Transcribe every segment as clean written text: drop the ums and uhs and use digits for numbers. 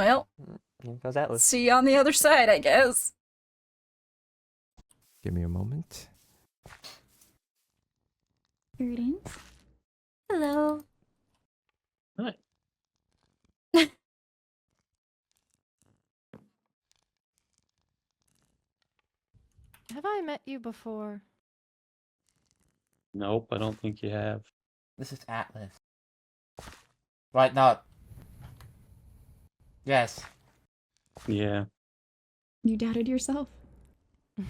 Well, Here goes Atlas. see you on the other side, I guess. Give me a moment. Greetings. Hello. Hi. Have I met you before? Nope, I don't think you have. This is Atlas. Right, not. Yes. Yeah. You doubted yourself?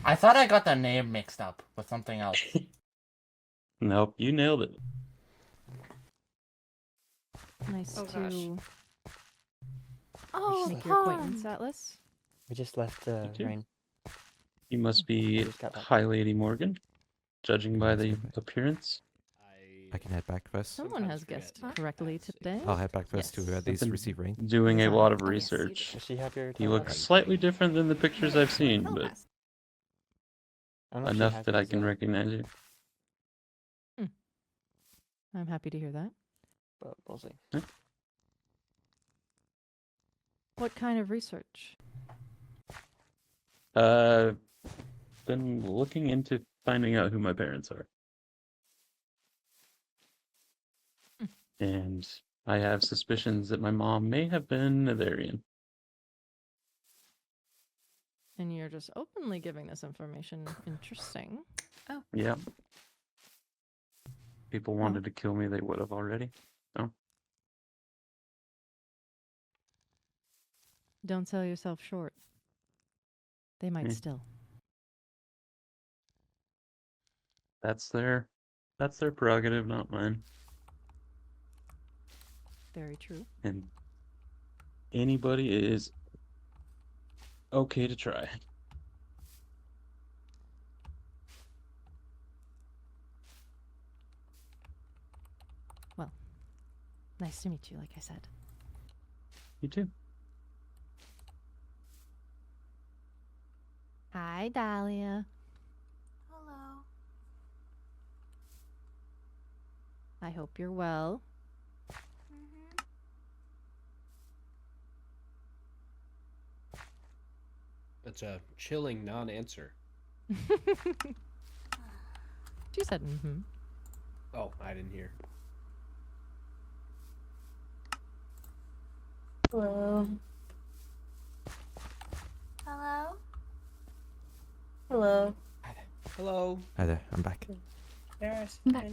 I thought I got the name mixed up with something else. Nope, you nailed it. Nice Oh, to make your acquaintance, Atlas. We just left too. Rayne. You must be Just got back. High Lady Morgan, judging by the appearance. I can head back first. Someone has guessed correctly today. I'll head back first to Yes. these I've been receive Rayne. Doing a Yes, lot of Oh, yes, you did. research. Does she have your He telepath? looks slightly different than the pictures I've seen, but I don't know if she enough has that I his, can recognize you. I'm happy to hear that. But we'll see. What kind of research? Been looking into finding out who my parents are. And I have suspicions that my mom may have been a Varian. And you're just openly giving this information. Interesting. Yeah. People wanted to kill me, they would have already. Don't sell yourself short. They might Hmm. still. That's their prerogative, not mine. Very true. And anybody is okay to try. Nice to meet you, like I said. You too. Hi, Dahlia. Hello. I hope you're well. That's a chilling non-answer. She said, mm-hmm. Oh, I didn't hear. Hello. Hello? Hello. Hello. Hi there, I'm back. There's Back.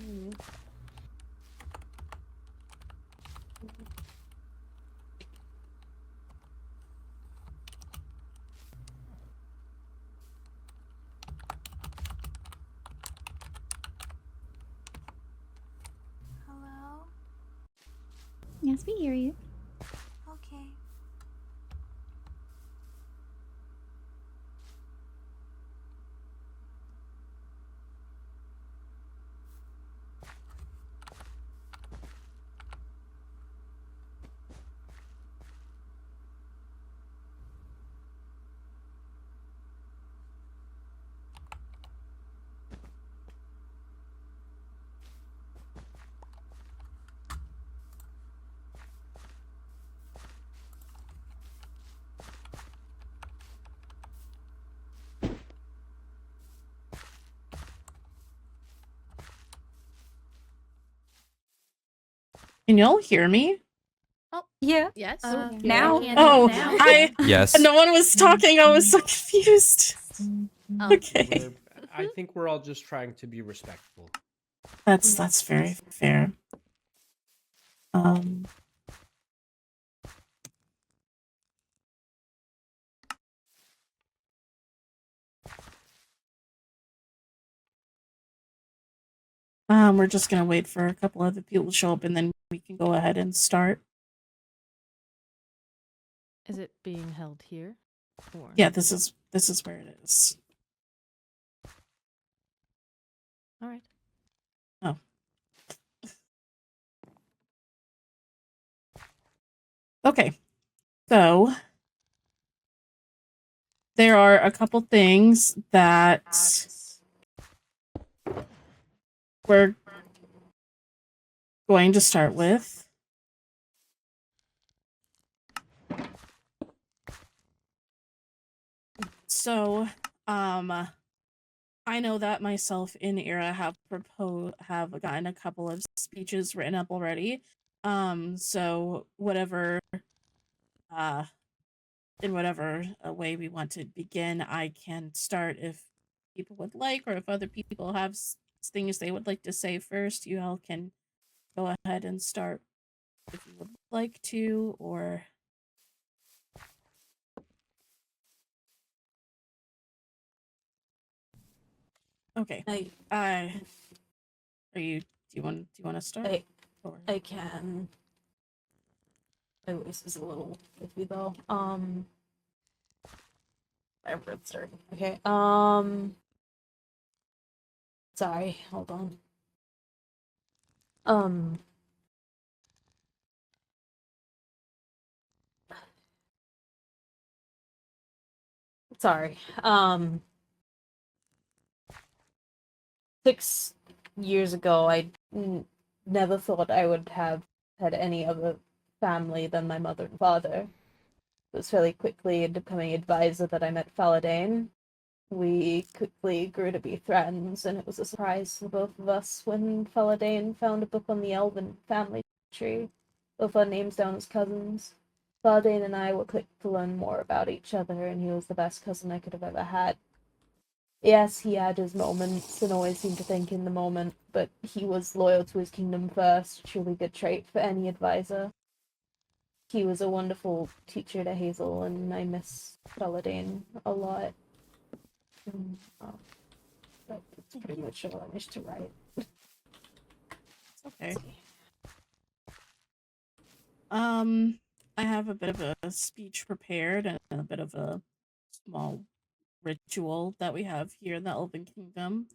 Hello? Yes, we hear you. Okay. Can y'all hear me? Oh, yeah. Yes. Now? Oh, now. Yes. no one was talking. I was so confused. Okay, I think we're all just trying to be respectful. that's very fair. We're just gonna wait for a couple other people to show up, and then we can go ahead and start. Is it being held here? Or... Yeah, this is where it is. All right. Oh. Okay. So there are a couple things that we're going to start with. So, I know that myself and Ira have gotten a couple of speeches written up already. So whatever, in whatever way we want to begin, I can start if people would like, or if other people have things they would like to say first. You all can go ahead and start if you would like to, or. Okay. Are you? Do you want to start? I can. My voice is a little iffy though. I remember starting. Okay. Sorry. Hold on. Sorry. 6 years ago, I never thought I would have had any other family than my mother and father. It was fairly quickly into becoming advisor that I met Valadin. We quickly grew to be friends, and it was a surprise to both of us when Valadin found a book on the Elven family tree, both our names down as cousins. Valadin and I were quick to learn more about each other, and he was the best cousin I could have ever had. Yes, he had his moments and always seemed to think in the moment, but he was loyal to his kingdom first, a truly good trait for any advisor. He was a wonderful teacher to Hazel, and I miss Valadin a lot. That's pretty much all I managed to write. It's okay. I have a bit of a speech prepared and a bit of a small ritual that we have here in the Elven Kingdom.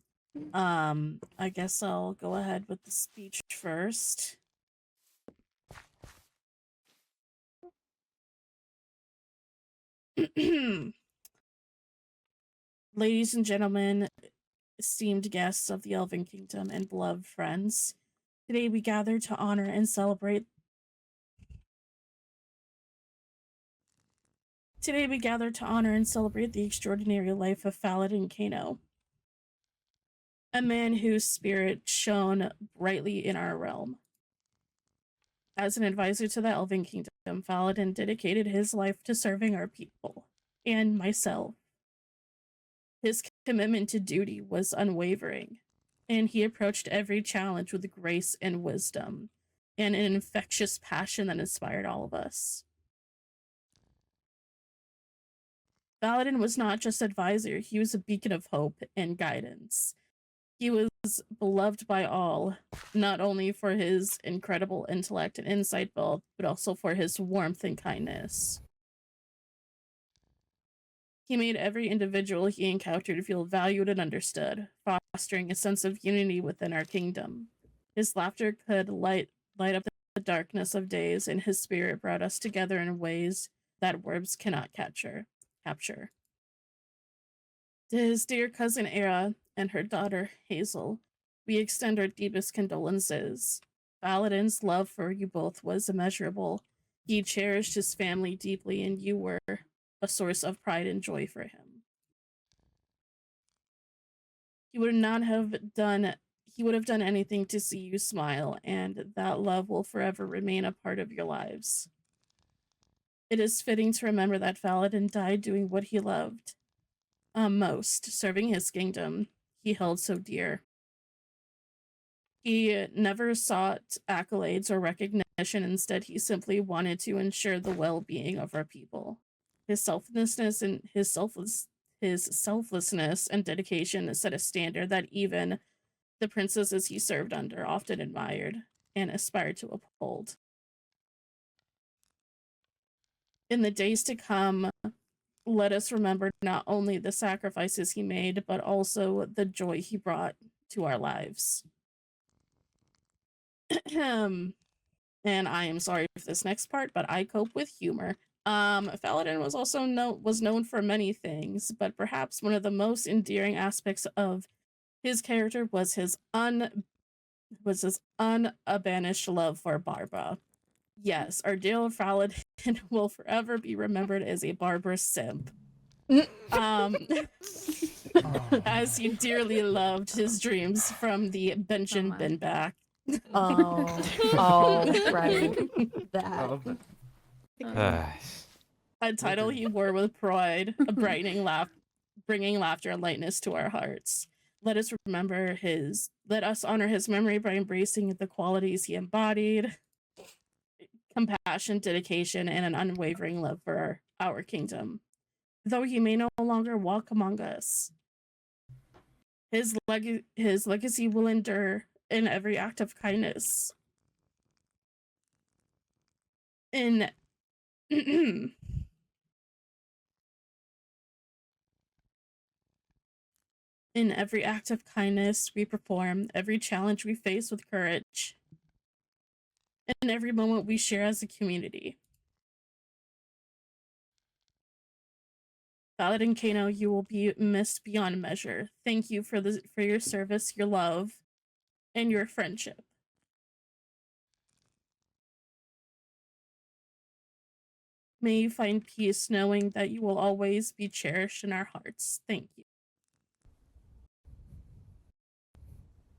I guess I'll go ahead with the speech first. Ladies and gentlemen, esteemed guests of the Elven Kingdom and beloved friends, today we gather to honor and celebrate the extraordinary life of Valadin Kano, a man whose spirit shone brightly in our realm. As an advisor to the Elven Kingdom, Valadin dedicated his life to serving our people, and myself. His commitment to duty was unwavering, and he approached every challenge with grace and wisdom, and an infectious passion that inspired all of us. Valadin was not just advisor, he was a beacon of hope and guidance. He was beloved by all, not only for his incredible intellect and insight, but also for his warmth and kindness. He made every individual he encountered feel valued and understood, fostering a sense of unity within our kingdom. His laughter could light up the darkness of days, and his spirit brought us together in ways that words cannot capture. To his dear cousin Era and her daughter Hazel, we extend our deepest condolences. Valadin's love for you both was immeasurable. He cherished his family deeply, and you were a source of pride and joy for him. He would have done anything to see you smile, and that love will forever remain a part of your lives. It is fitting to remember that Valadin died doing what he loved most, serving his kingdom he held so dear. He never sought accolades or recognition. Instead, he simply wanted to ensure the well-being of our people. His selflessness and dedication set a standard that even the princesses he served under often admired and aspired to uphold. In the days to come, let us remember not only the sacrifices he made, but also the joy he brought to our lives. And I am sorry for this next part, but I cope with humor. Valadin was also known for many things, but perhaps one of the most endearing aspects of his character was his unabashed love for Barbara. Yes, our dear Valadin will forever be remembered as a barbarous simp. Um, Oh. as you dearly loved his dreams from the bench and my. bin back. Oh, right. I love That. that. A title he wore with pride, a brightening laugh, bringing laughter and lightness to our hearts. Let us honor his memory by embracing the qualities he embodied: compassion, dedication, and an unwavering love for our kingdom. Though he may no longer walk among us, his legacy will endure in every act of kindness. In In every act of kindness we perform, every challenge we face with courage, and every moment we share as a community. Valadin Kano, you will be missed beyond measure. Thank you for your service, your love, and your friendship. May you find peace knowing that you will always be cherished in our hearts. Thank you.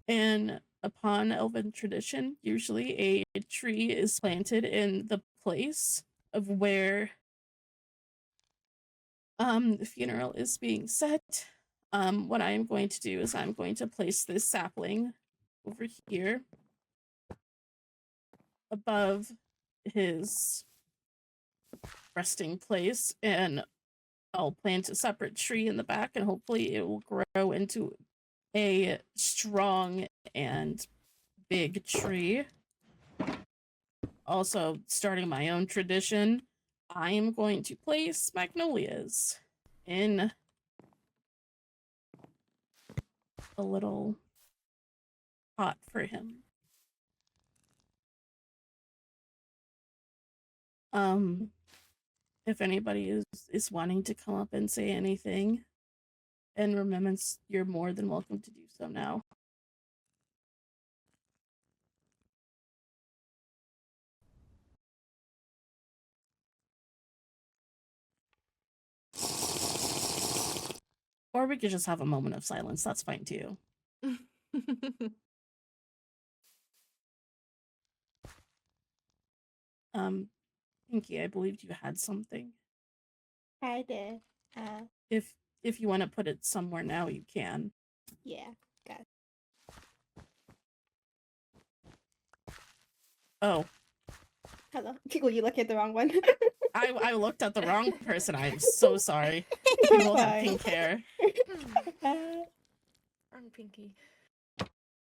And upon elven tradition, usually a tree is planted in the place of where the funeral is being set. What I am going to do is I'm going to place this sapling over here above his resting place, and I'll plant a separate tree in the back, and hopefully it will grow into a strong and big tree. Also, starting my own tradition, I am going to place magnolias in a little pot for him. If anybody is wanting to come up and say anything, and remembrance, you're more than welcome to do so now. Or we could just have a moment of silence. That's fine too. Pinky, I believed you had something. I did. If you want to put it somewhere now, you can. Yeah, got it. Oh, Hello. Were you looking at the wrong one? I looked at the wrong person. I'm so sorry. People have Fine. pink hair. Wrong pinky.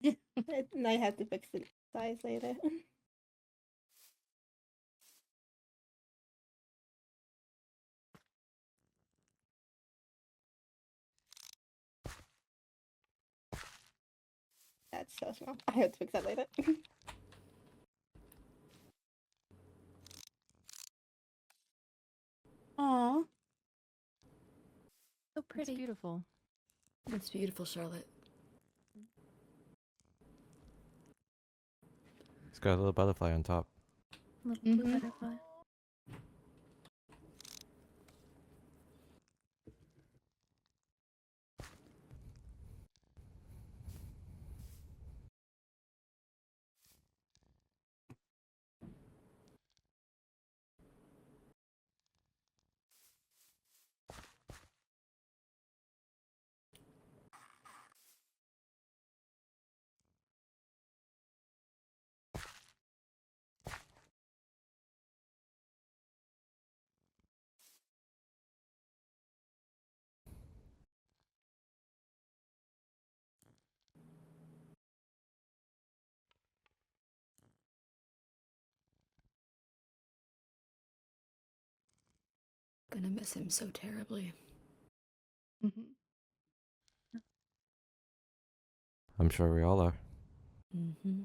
And I have to fix the size later. That's so small. I have to fix that later. Aw. So pretty. It's beautiful. It's beautiful, Charlotte. It's got a little butterfly on top. Little blue Mhm. butterfly. Gonna miss him so terribly. Mhm. I'm sure we all are. Mm-hmm.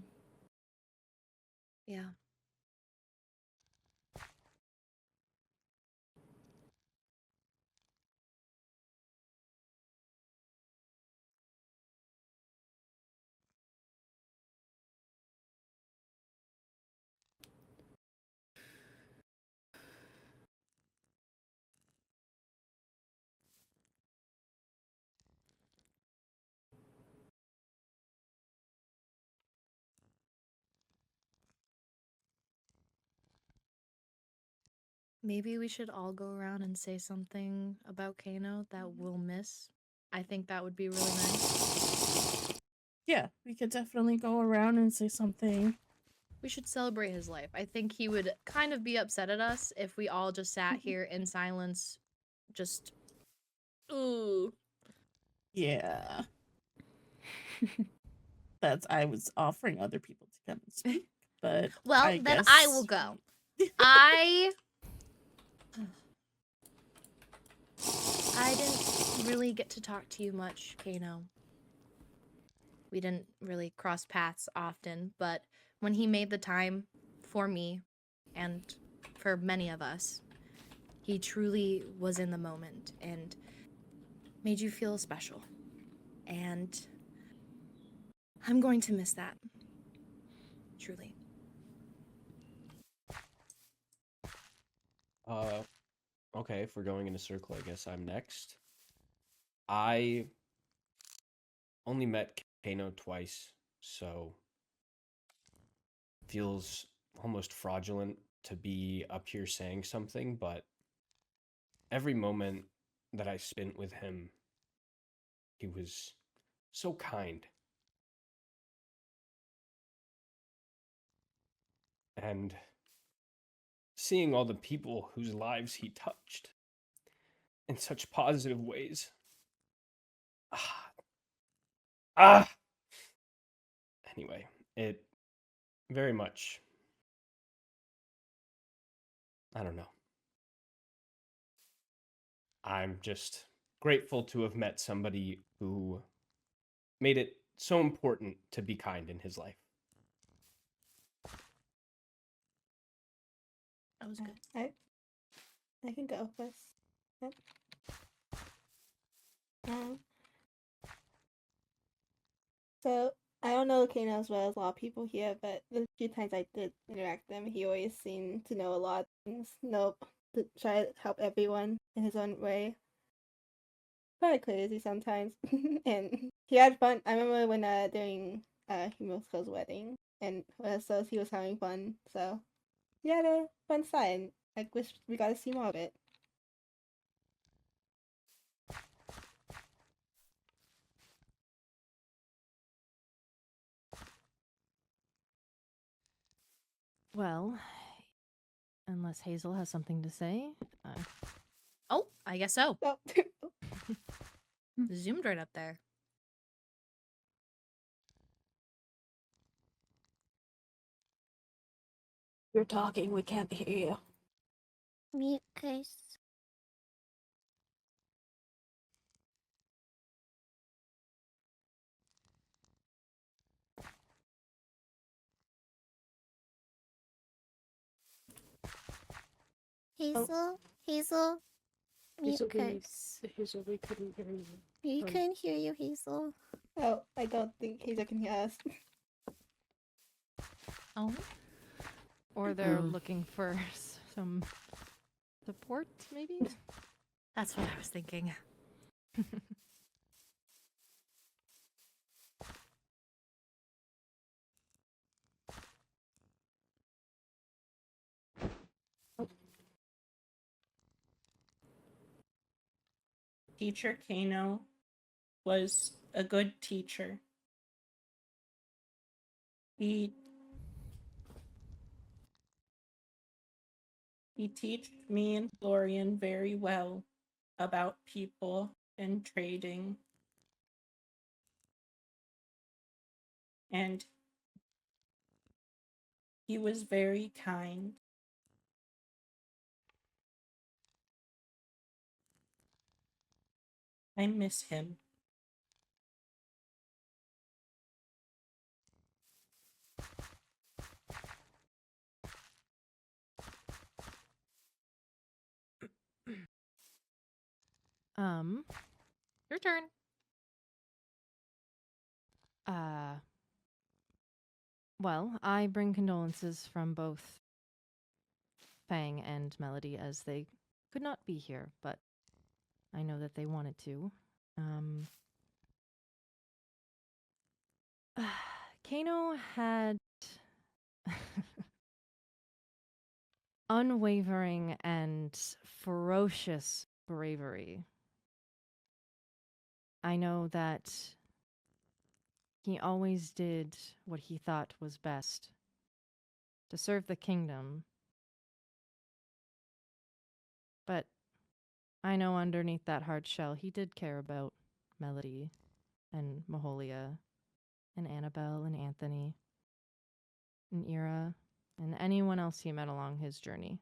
Yeah. maybe we should all go around and say something about Kano that we'll miss. I think that would be really nice. Yeah, we could definitely go around and say something. We should celebrate his life. I think he would kind of be upset at us if we all just sat here in silence, just, ooh. Yeah. I was offering other people to come and speak, but Well, I then guess... I will go. I didn't really get to talk to you much, Kano. We didn't really cross paths often, but when he made the time for me and for many of us, he truly was in the moment and made you feel special. And I'm going to miss that. Truly. Okay, if we're going in a circle, I guess I'm next. I only met Kano twice, so feels almost fraudulent to be up here saying something, but every moment that I spent with him, he was so kind. And seeing all the people whose lives he touched in such positive ways. Anyway, it very much, I don't know. I'm just grateful to have met somebody who made it so important to be kind in his life. That was good. I can go first. Yep. So I don't know Kano as well as a lot of people here, but the few times I did interact with him, he always seemed to know a lot of things, to try to help everyone in his own way. Kind of crazy sometimes, and he had fun. I remember when during Himiko's wedding, and so he was having fun. So he had a fun side. I wish we got to see more of it. Well, unless Hazel has something to say. Oh, I guess so. Oh. Zoomed right up there. You're talking, we can't hear you. Mute case. Hazel? Hazel? Mute case. Hazel, we couldn't hear you. We couldn't hear you, Hazel. Oh, I don't think Hazel can hear us. Oh. Or they're looking for some support, maybe? That's what I was thinking. Teacher Kano was a good teacher. He taught me and Florian very well about people and trading. And he was very kind. I miss him. Your turn. Well, I bring condolences from both Fang and Melody as they could not be here, but I know that they wanted to. Kano had unwavering and ferocious bravery. I know that he always did what he thought was best to serve the kingdom. But I know underneath that hard shell, he did care about Melody and Maholia and Annabelle and Anthony and Ira and anyone else he met along his journey.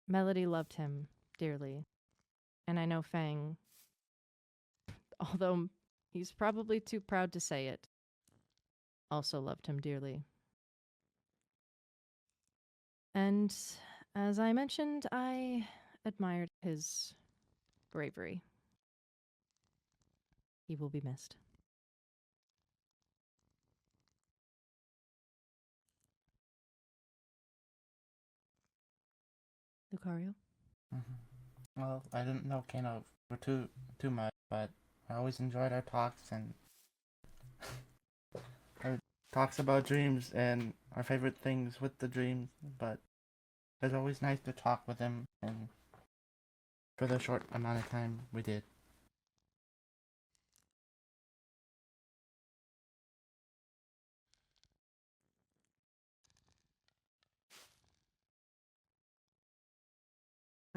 Melody loved him dearly, and I know Fang, although he's probably too proud to say it, also loved him dearly. And as I mentioned, I admired his bravery. He will be missed. Lucario? Well, I didn't know Kano for too much, but I always enjoyed our talks and our talks about dreams and our favorite things with the dreams. But it was always nice to talk with him, and for the short amount of time we did.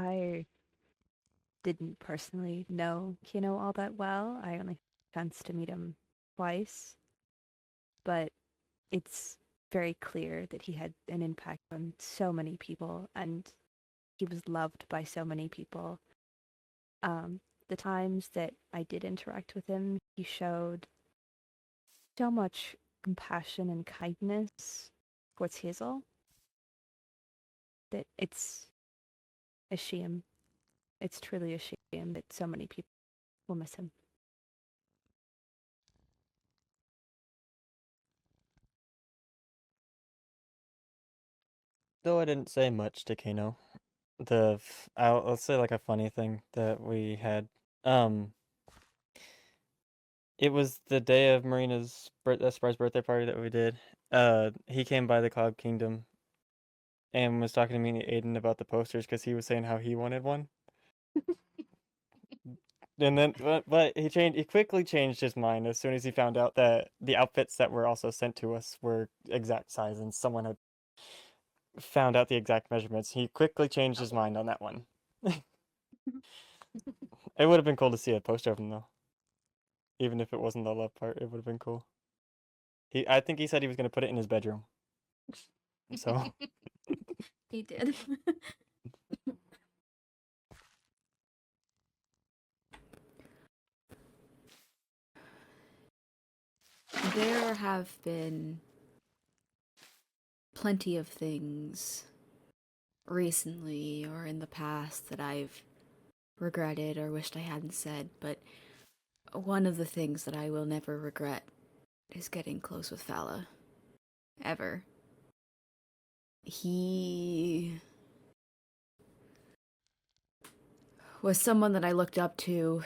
I didn't personally know Kino all that well. I only had a chance to meet him twice. But it's very clear that he had an impact on so many people and he was loved by so many people. The times that I did interact with him, he showed so much compassion and kindness towards Hazel that it's a shame. It's truly a shame that so many people will miss him. Though I didn't say much to Kano, I'll say like a funny thing that we had. It was the day of Marina's surprise birthday party that we did. He came by the Cloud Kingdom and was talking to me and Aiden about the posters because he was saying how he wanted one. And then, but he quickly changed his mind as soon as he found out that the outfits that were also sent to us were exact size and someone had found out the exact measurements. He quickly changed his mind on that one. It would have been cool to see a poster of him though. Even if it wasn't the love part, it would have been cool. I think he said he was going to put it in his bedroom. So He did. There have been plenty of things recently or in the past that I've regretted or wished I hadn't said, but one of the things that I will never regret is getting close with Fala. Ever. He was someone that I looked up to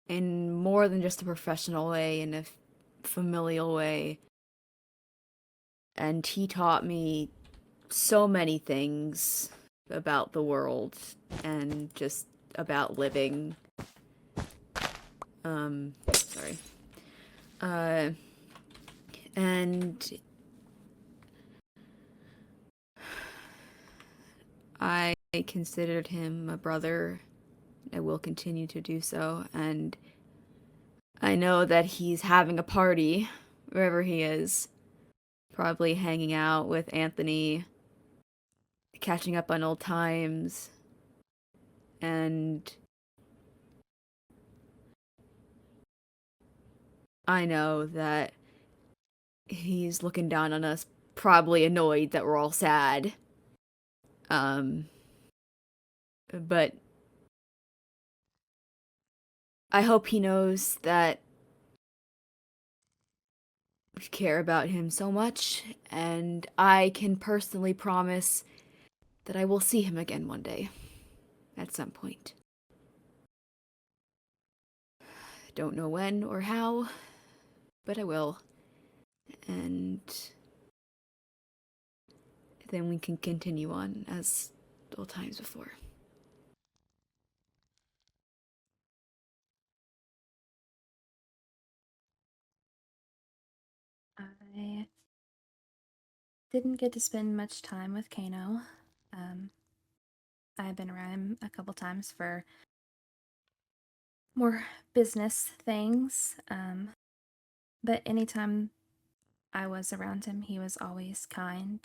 in more than just a professional way, in a familial way. And he taught me so many things about the world and just about living. Sorry. And I considered him a brother. I will continue to do so, and I know that he's having a party wherever he is, probably hanging out with Anthony, catching up on old times, and I know that he's looking down on us, probably annoyed that we're all sad. But I hope he knows that we care about him so much, and I can personally promise that I will see him again one day, at some point. Don't know when or how, but I will. And then we can continue on as old times before. I didn't get to spend much time with Kano. I've been around him a couple times for more business things. But anytime I was around him, he was always kind,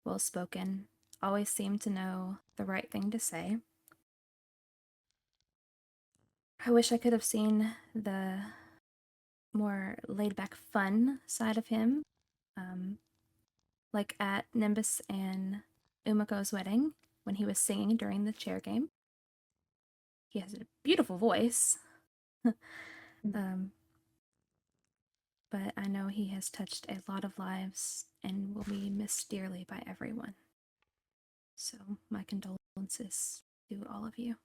well spoken, always seemed to know the right thing to say. I wish I could have seen the more laid back fun side of him. Like at Nimbus and Umako's wedding when he was singing during the chair game. He has a beautiful voice. But I know he has touched a lot of lives and will be missed dearly by everyone. So my condolences to all of you.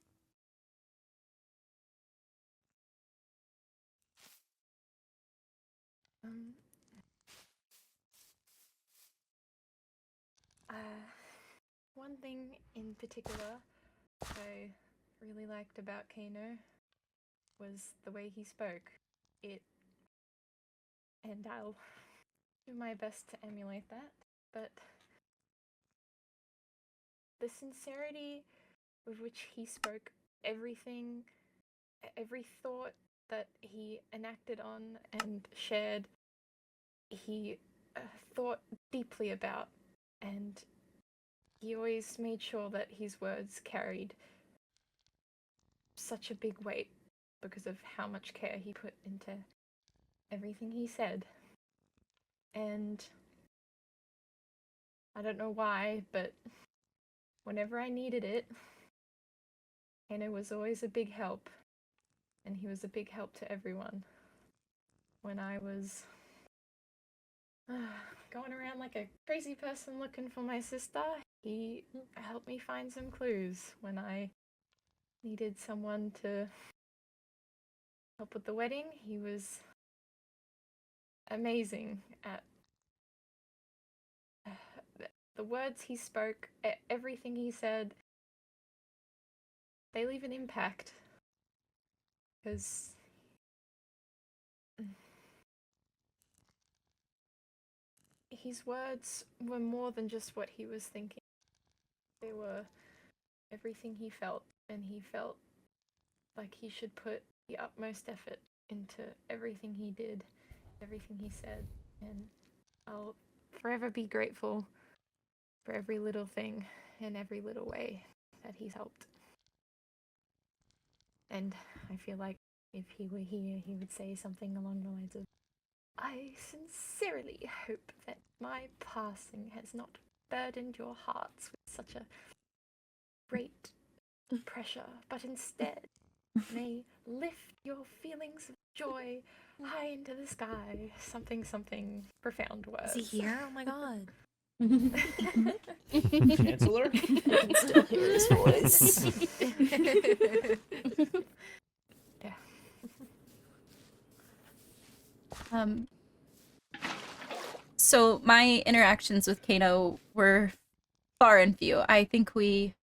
One thing in particular I really liked about Kano was the way he spoke. And I'll do my best to emulate that, but the sincerity with which he spoke everything, every thought that he enacted on and shared, he thought deeply about, and he always made sure that his words carried such a big weight because of how much care he put into everything he said. And I don't know why, but whenever I needed it, Kano was always a big help, and he was a big help to everyone. When I was going around like a crazy person looking for my sister, he helped me find some clues. When I needed someone to help with the wedding, he was amazing at the words he spoke, everything he said. They leave an impact, because his words were more than just what he was thinking. They were everything he felt, and he felt like he should put the utmost effort into everything he did, everything he said, and I'll forever be grateful for every little thing and every little way that he's helped. And I feel like if he were here, he would say something along the lines of, I sincerely hope that my passing has not burdened your hearts with such a great pressure, but instead may lift your feelings of joy high into the sky. Something profound words. Is he here? Oh my god. Chancellor? I can still hear his voice. Yeah. So my interactions with Kano were far and few. I think we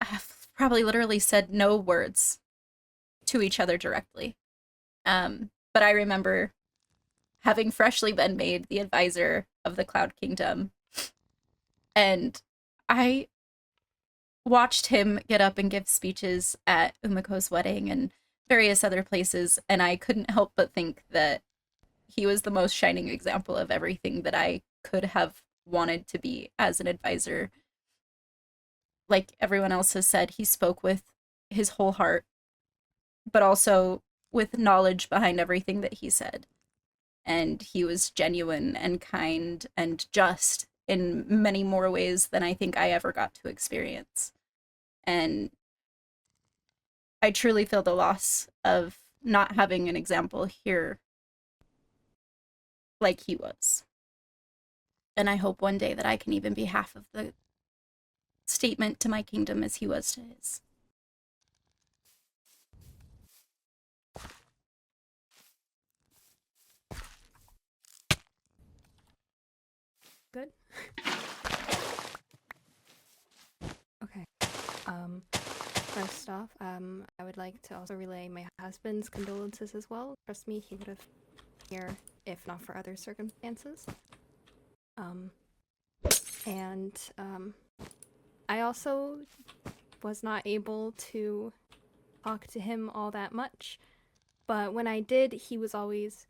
have probably literally said no words to each other directly. But I remember having freshly been made the advisor of the Cloud Kingdom, and I watched him get up and give speeches at Umako's wedding and various other places, and I couldn't help but think that he was the most shining example of everything that I could have wanted to be as an advisor. Like everyone else has said, he spoke with his whole heart, but also with knowledge behind everything that he said. And he was genuine and kind and just in many more ways than I think I ever got to experience. And I truly feel the loss of not having an example here like he was. And I hope one day that I can even be half of the statement to my kingdom as he was to his. good. Okay. First off, I would like to also relay my husband's condolences as well. Trust me, he would have been here if not for other circumstances. I also was not able to talk to him all that much, but when I did, he was always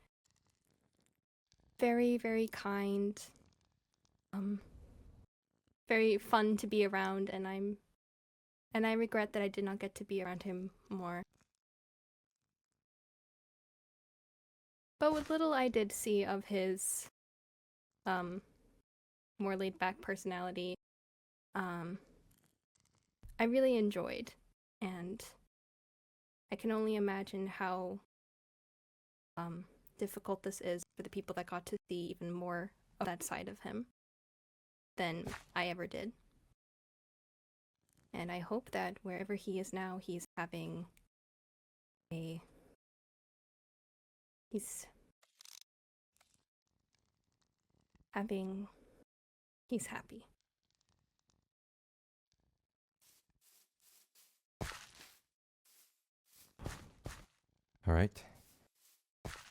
very, very kind, very fun to be around, and I regret that I did not get to be around him more. But what little I did see of his more laid back personality, I really enjoyed, and I can only imagine how difficult this is for the people that got to see even more of that side of him than I ever did. And I hope that wherever he is now, he's having he's happy. All right.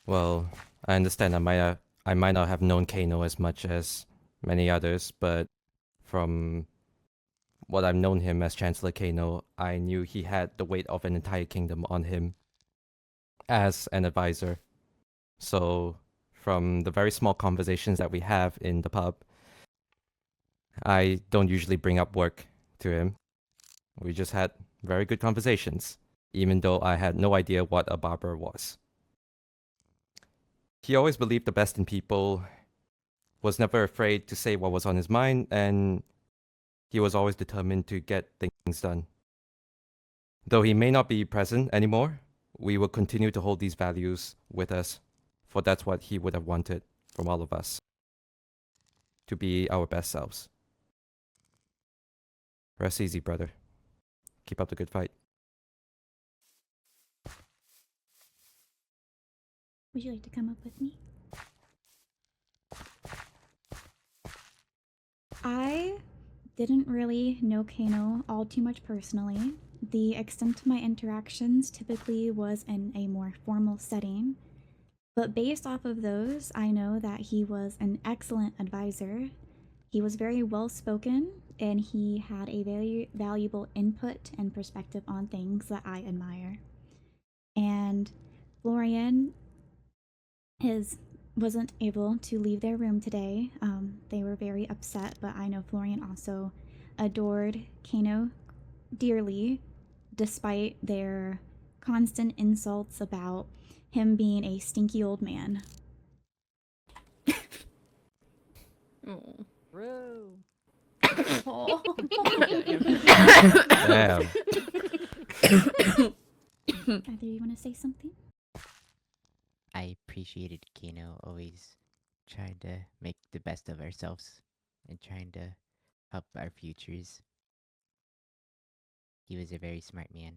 Well, I understand I might not have known Kano as much as many others, but from what I've known him as Chancellor Kano, I knew he had the weight of an entire kingdom on him as an advisor. So, from the very small conversations that we have in the pub, I don't usually bring up work to him. We just had very good conversations, even though I had no idea what a barber was. He always believed the best in people, was never afraid to say what was on his mind, and he was always determined to get things done. Though he may not be present anymore, we will continue to hold these values with us, for that's what he would have wanted from all of us. To be our best selves. Rest easy, brother. Keep up the good fight. Would you like to come up with me? I didn't really know Kano all too much personally. The extent of my interactions typically was in a more formal setting, but based off of those, I know that he was an excellent advisor. He was very well spoken, and he had a very valuable input and perspective on things that I admire. And Florian wasn't able to leave their room today. They were very upset, but I know Florian also adored Kano dearly, despite their constant insults about him being a stinky old man. Oh. Bro. Damn. Either you want to say something? I appreciated Kano always trying to make the best of ourselves and trying to help our futures. He was a very smart man.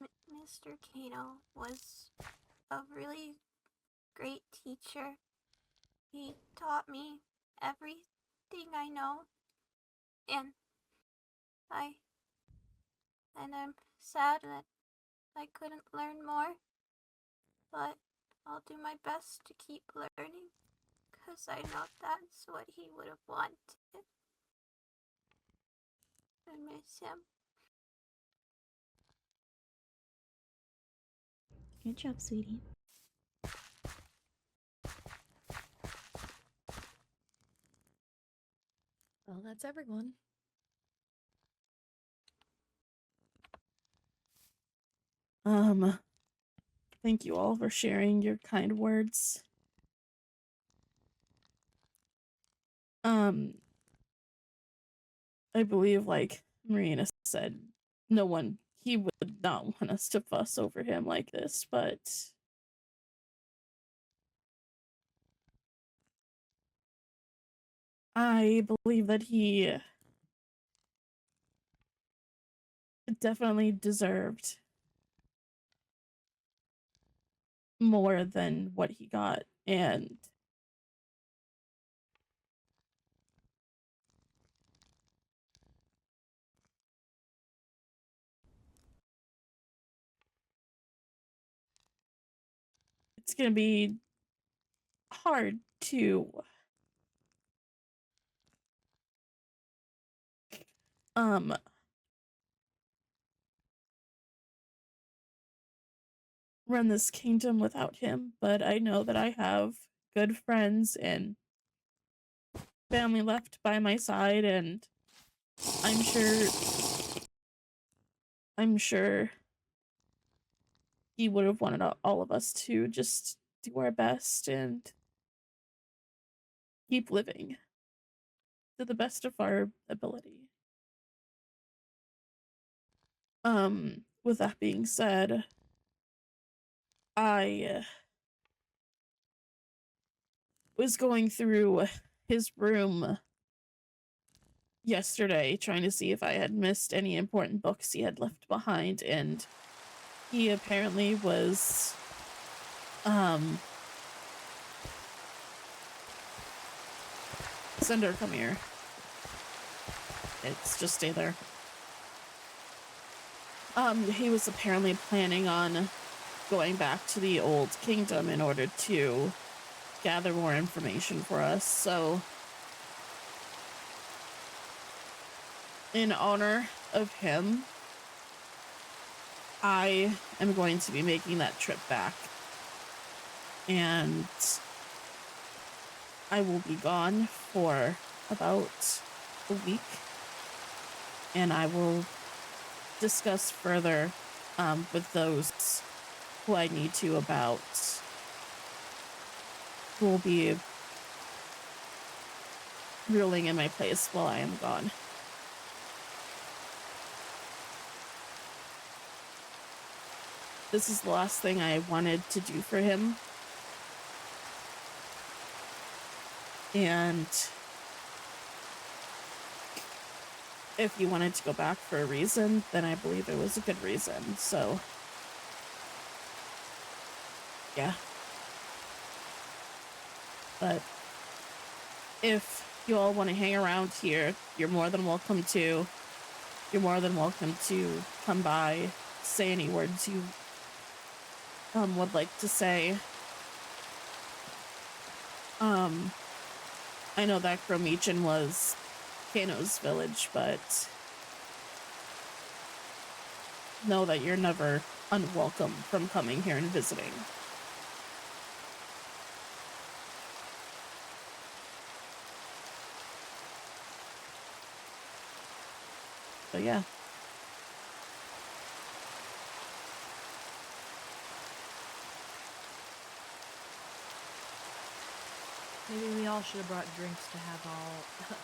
Mr. Kano was a really great teacher. He taught me everything I know, and I'm sad that I couldn't learn more, but I'll do my best to keep learning, because I know that's what he would have wanted. I miss him. Good job, sweetie. Well, that's everyone. Thank you all for sharing your kind words. I believe, like Marina said, he would not want us to fuss over him like this, but I believe that he definitely deserved more than what he got, and it's gonna be hard to run this kingdom without him, but I know that I have good friends and family left by my side, and I'm sure he would have wanted all of us to just do our best and keep living to the best of our ability. With that being said, I was going through his room yesterday trying to see if I had missed any important books he had left behind, and he apparently was Cinder, come here. It's just stay there. He was apparently planning on going back to the old kingdom in order to gather more information for us, so in honor of him, I am going to be making that trip back. And I will be gone for about a week. And I will discuss further with those who I need to about who will be ruling in my place while I am gone. This is the last thing I wanted to do for him. And if he wanted to go back for a reason, then I believe it was a good reason. So, yeah. But if you all want to hang around here, you're more than welcome to. You're more than welcome to come by, say any words you would like to say. I know that Gromichan was Kano's village, but know that you're never unwelcome from coming here and visiting. So yeah. Maybe we all should have brought drinks to have all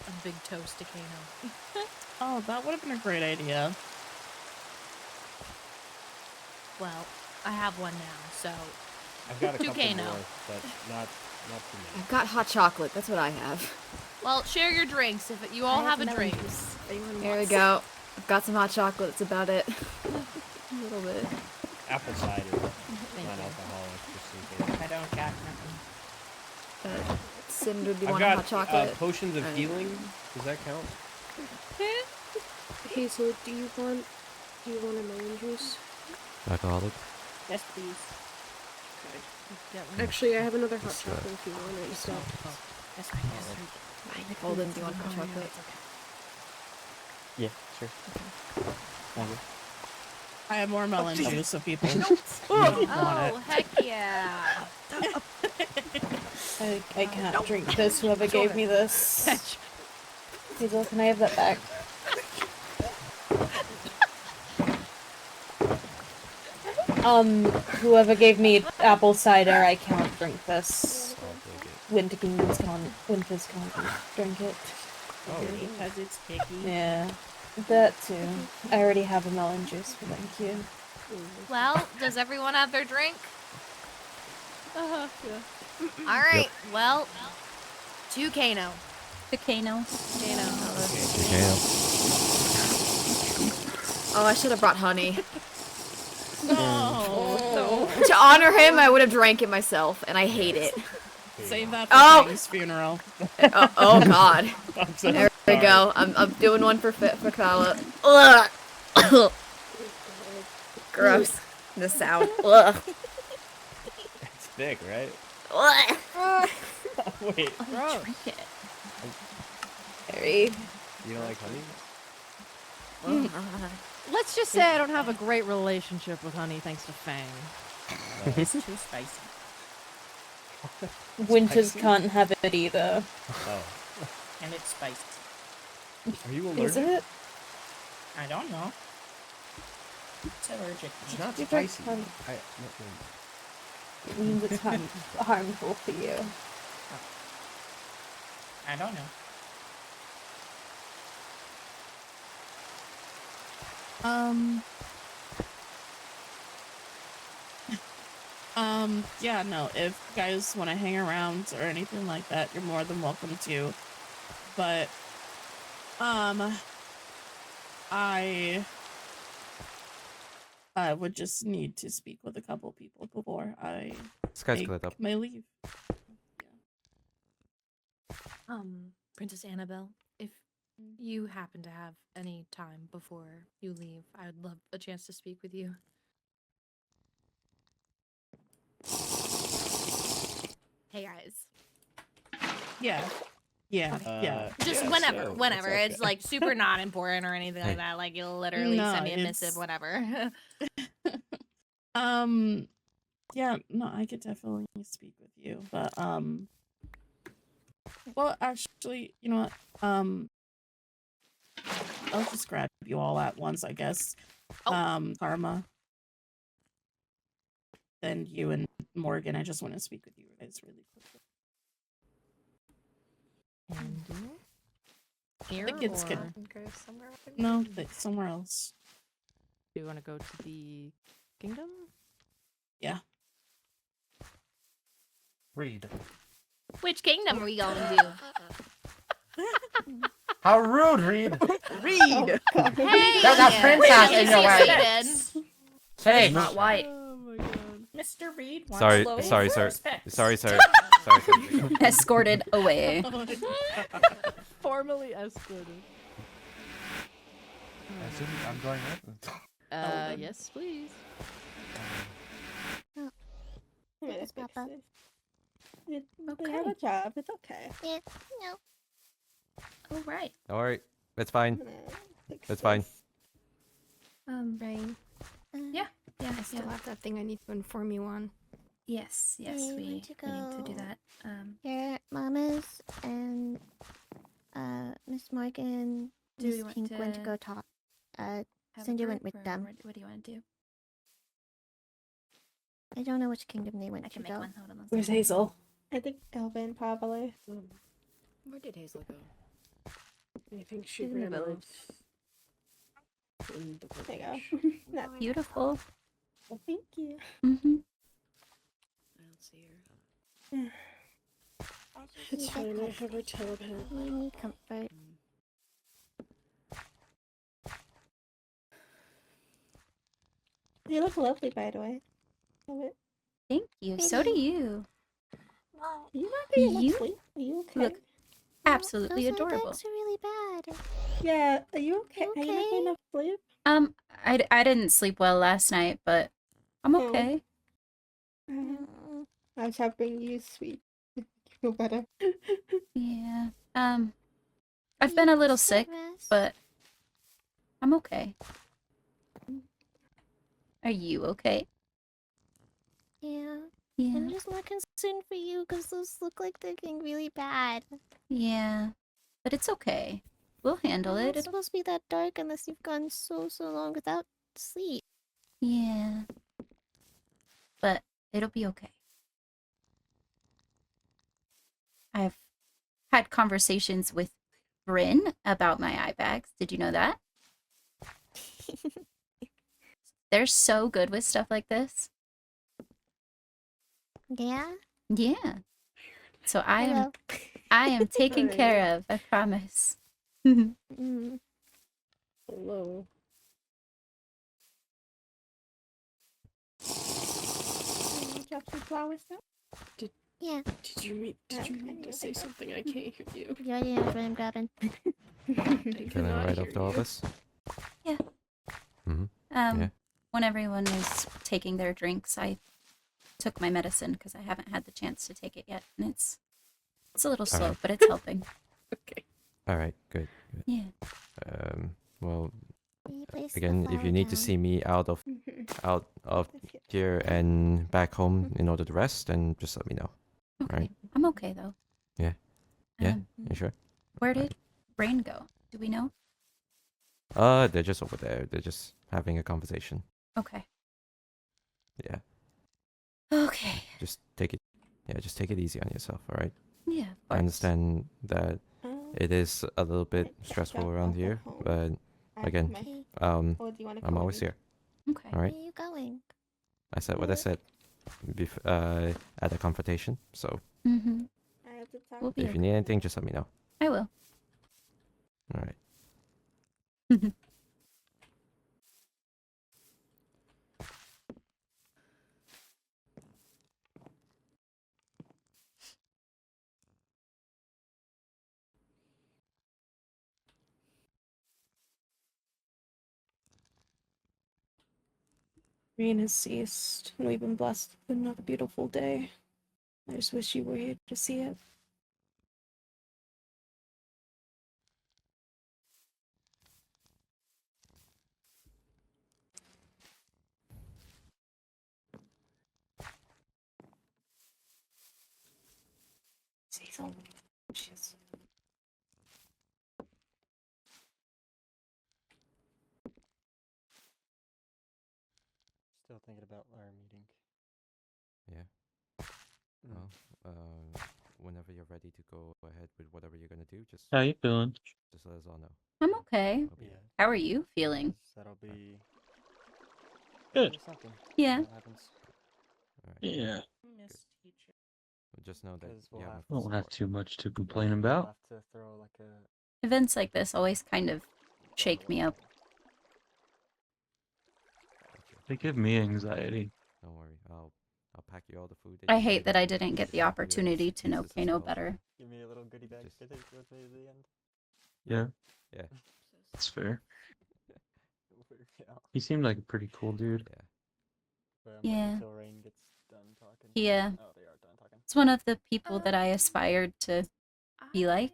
a big toast to Kano. Oh, that would have been a great idea. Well, I have one now, so I've got a to couple Kano. more, but not for me. I've got hot chocolate. That's what I have. Well, share your drinks if you all I have have a drink. melons. Here we go. I've got some hot chocolate. That's about it. A little bit. Apple cider, Thank you. non-alcoholic, just in case. I don't got nothing. Cinder, do you I've want a got hot chocolate? potions of healing. Does that count? Hey, so do you want a melon juice? Alcoholic? Yes, please. Okay. Actually, I have another hot chocolate if you want it instead. That's fine. Yes. Holden, do you want hot chocolate? Yeah, sure. Thank you. I have more melon juice, so people Nope. want it. Oh, heck yeah. I can't drink this. Whoever gave me this. Hazel, can I have that back? Whoever gave me apple cider, I can't drink this. Winter's can't drink it. Oh, Because it's picky. Yeah, that too. I already have a melon juice, but thank you. Well, does everyone have their drink? Yeah. All right. Well, to Kano. To Kano. Kano. Oh, I should have brought honey. No. To to honor him, I would have drank it myself, and I hate it. Save that for Oh! Fang's funeral. Oh God. I'm so There we sorry. go. I'm doing one for Kala. Ugh. Gross. The sound. Ugh. It's big, right? Ugh. Wait. Oh, drink it. Harry. You don't like honey? Let's just say I don't have a great relationship with honey thanks to Fang. It's too spicy. Winters Spicy? can't have it either. Oh. And it's spicy. Are you Is allergic? it? I don't know. It's allergic. It's not You don't spicy. have- I, It means it's harmful for you. I don't know. Yeah, no, if you guys want to hang around or anything like that, you're more than welcome to. But, I would just need to speak with a couple people before I Sky's take cleared up. my leave. Princess Annabelle, if you happen to have any time before you leave, I would love a chance to speak with you. Hey guys. Yeah. Yeah. Just yeah, whenever, sure, whenever. that's It's okay. like super not important or anything Hey. like that. Like you'll literally No, send me a it's- missive, whatever. Yeah, no, I could definitely speak with you, but, well, actually, you know what, I'll just grab you all at once, I guess. Karma. Then you and Morgan, I just want to speak with you guys really quickly. Here, I think it's or good. Go somewhere. No, somewhere else. do you want to go to the kingdom? Yeah. Read. Which kingdom are we going to? How rude, Reed! Read. Hey! There's a princess in your way. Aiden. Say. Not white. Oh my god. Mr. Reed wants Sorry, low sorry, sir. respects. Sorry, sir. Sorry, sir. Escorted away. Formally escorted. I assume I'm going with. Yes, please. Yes, Papa. They have a job. It's okay. Yeah, no. Oh right. All right, it's fine. It's fine. Rayne, Yeah. Yeah. I still Yeah. have that thing I need to inform you on. Yes, Yeah, we we need need to to do that. Your mamas and Miss Morgan, Do we Miss want Pink went to to go talk. have a Cinder went group, with or them. What do you want to do? I don't know which kingdom they went I to can make go. one. Hold on. one Where's second. Hazel? I think Elvin probably. Where did Hazel go? I think she In the ran village. off in the There village. you go. Not Beautiful. well, thank you. Mm-hmm. I don't see her. It's fine, I have her telepath. We need comfort. You look lovely, by the way. Love it. Thank you. So do you. You not getting enough You sleep? Are you okay? look absolutely Those adorable. effects are really bad. Yeah. Are you okay? Are you not getting enough sleep? I didn't sleep well last night, but I'm Oh. okay. I was helping you sleep. You feel better. Yeah. I've been a little sick, but I'm okay. Are you okay? Yeah. Yeah. I'm just more concerned for you because those look like they're getting really bad. Yeah. But it's okay. We'll handle It's it. not supposed to be that dark unless you've gone so long without sleep. Yeah. But it'll be okay. I've had conversations with Bryn about my eye bags. Did you know that? They're so good with stuff like this. Yeah? Yeah. So I Hello. am taken care of, I promise. Mm. Hello. flowers now? Yeah. Did you mean to say something? I can't hear you. Yeah, that's what I'm grabbing. Can I write off the office? Yeah. Mm-hmm. Yeah. When everyone is taking their drinks, I took my medicine because I haven't had the chance to take it yet, and it's a little slow, Alright. but it's helping. Okay. All right. Good. Good. Yeah. Well, Can you place the again, if flower you need to down? see me out of here and back home in order to rest, then just let me know. Okay. Right? I'm okay though. Yeah. Yeah. Um, You sure? Where did Rayne go? Do we know? They're just over there. They're just having a conversation. Okay. Yeah. Okay. Just take it. Yeah. Just take it easy on yourself. All right. Yeah. Of I course. understand that it is a little bit stressful around here, but again, I'm always here. Okay. All right. Where are you going? I said what I said at a confrontation. So Mm-hmm. I have to talk. We'll be if you need anything, just let me know. I will. All right. Rain has ceased, and we've been blessed with another beautiful day. I just wish you were here to see it. Cecil. Jeez. Still thinking about our meeting. Yeah. Well, whenever you're ready to go ahead with whatever you're gonna do, just How you feeling? just let us all know. I'm okay. I'll be there. How are you feeling? That'll be Good. something. Yeah. That happens. All right. Yeah. Miss teacher. Just know that 'Cause we'll you have have my to Don't have support. too much to complain We'll about. have to throw like a Events like this always kind of shake me up. They give me anxiety. Don't worry. I'll pack you all the food. I you hate need that I and didn't get the distribute opportunity the to know pieces as Kano well. better. give me a little goodie bag Just- to take with me to the end. Yeah, Yeah. that's fair. We'll figure it out. He seemed like a pretty cool dude. Yeah. But I'm Yeah. waiting until Rayne gets done talking. Yeah. Oh, they are done talking. It's one of the people that I aspired to be like,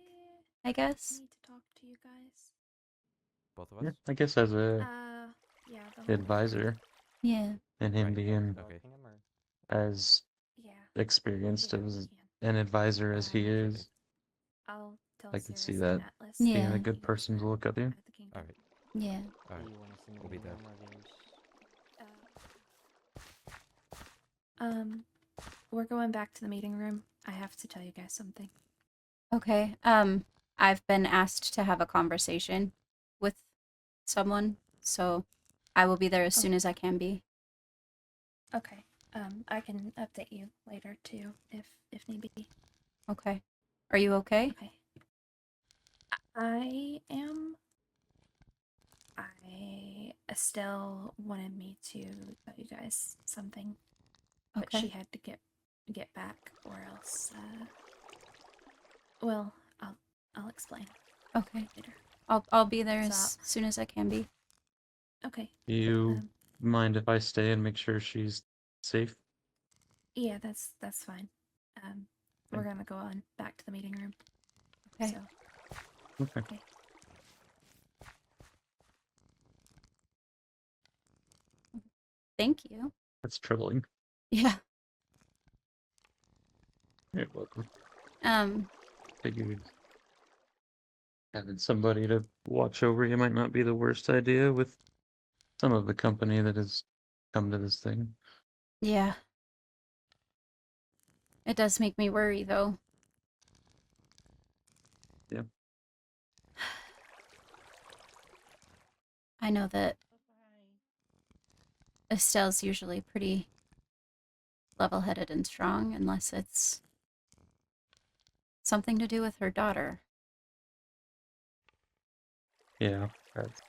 I guess. Need to talk to you guys. Both of us. Yeah, I guess as a Yeah, the whole advisor, Yeah. and him Right. being Okay. as Yeah. experienced Yeah, as we an advisor as he Um, is, I'll tell I could see Cirrus that and Atlas being Yeah. a good person to look up to. at the kingdom. All right. Yeah. All right. Do you want to see me We'll be in the there. room or do you- We're going back to the meeting room. I have to tell you guys something. Okay. I've been asked to have a conversation with someone, so I will be there as soon as I can be. Okay. I can update you later too, if need be. Okay. Are you okay? Okay. I am. Estelle wanted me to tell you guys something, but Okay. she had to get back, or else. Well, I'll explain Okay. later. I'll be there So- as soon as I can be. Okay. Do you mind if I stay and make sure she's safe? Yeah, that's fine. We're gonna go on back to the meeting room. Okay. So, Okay. okay. Thank you. That's troubling. Yeah. You're welcome. Um, Figured having somebody to watch over you might not be the worst idea with some of the company that has come to this thing. yeah. It does make me worry though. Yeah. I know that Estelle's usually pretty level-headed and strong, unless it's something to do with her daughter. Yeah. That's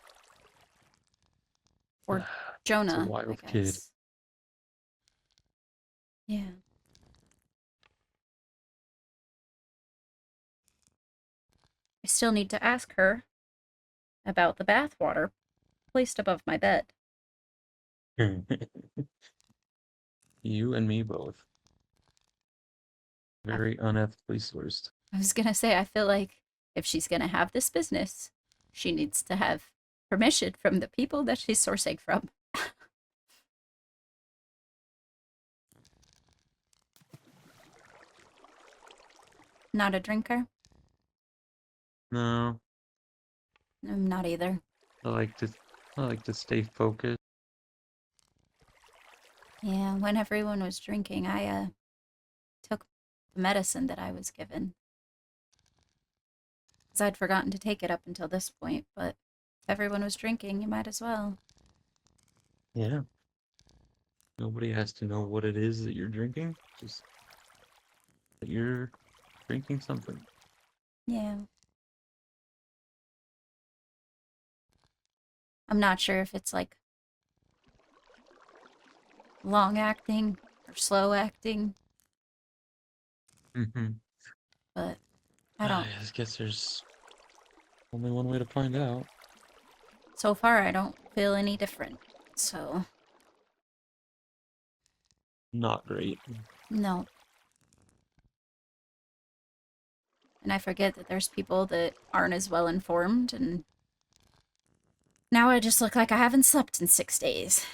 Or Jonah, wild I kid. guess. Yeah. still need to ask her about the bathwater placed above my bed. You and me both. Very unethically sourced. I was gonna say, I feel like if she's gonna have this business, she needs to have permission from the people that she's sourcing from. Not a drinker? No, I'm not either. I like to stay focused. Yeah, when everyone was drinking, I took the medicine that I was given. 'Cause I'd forgotten to take it up until this point, but if everyone was drinking, you might as well. Yeah. Nobody has to know what it is that you're drinking. Just that you're drinking something. Yeah. I'm not sure if it's like long acting or slow acting, Mm-hmm. but I don't. I guess there's only one way to find out. So far, I don't feel any different. So, Not great. no. And I forget that there's people that aren't as well informed, and now I just look like I haven't slept in 6 days.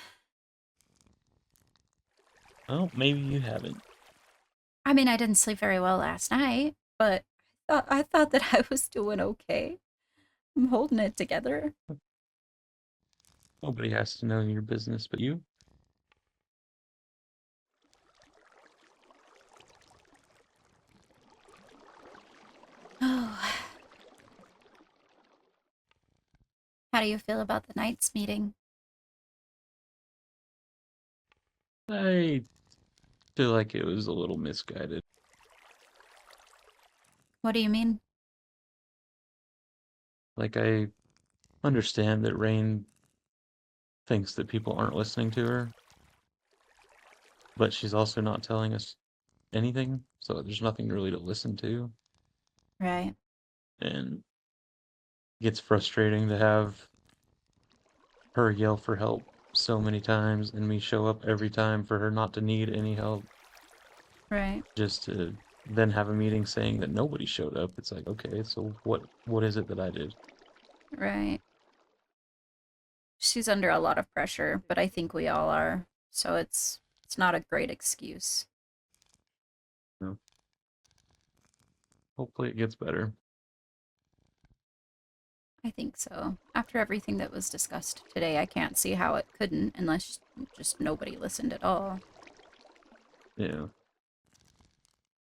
Well, maybe you haven't. I mean, I didn't sleep very well last night, but I thought that I was doing okay. I'm holding it together. Nobody has to know your business but you. Oh. How do you feel about the Knights meeting? I feel like it was a little misguided. What do you mean? Like, I understand that Rayne thinks that people aren't listening to her, but she's also not telling us anything, so there's nothing really to listen to. Right. And it gets frustrating to have her yell for help so many times and me show up every time for her not to need any help. Right. Just to then have a meeting saying that nobody showed up. It's like, okay, so what is it that I did? Right. She's under a lot of pressure, but I think we all are. So it's not a great excuse. No. Hopefully it gets better. I think so. After everything that was discussed today, I can't see how it couldn't unless just nobody listened at all. Yeah.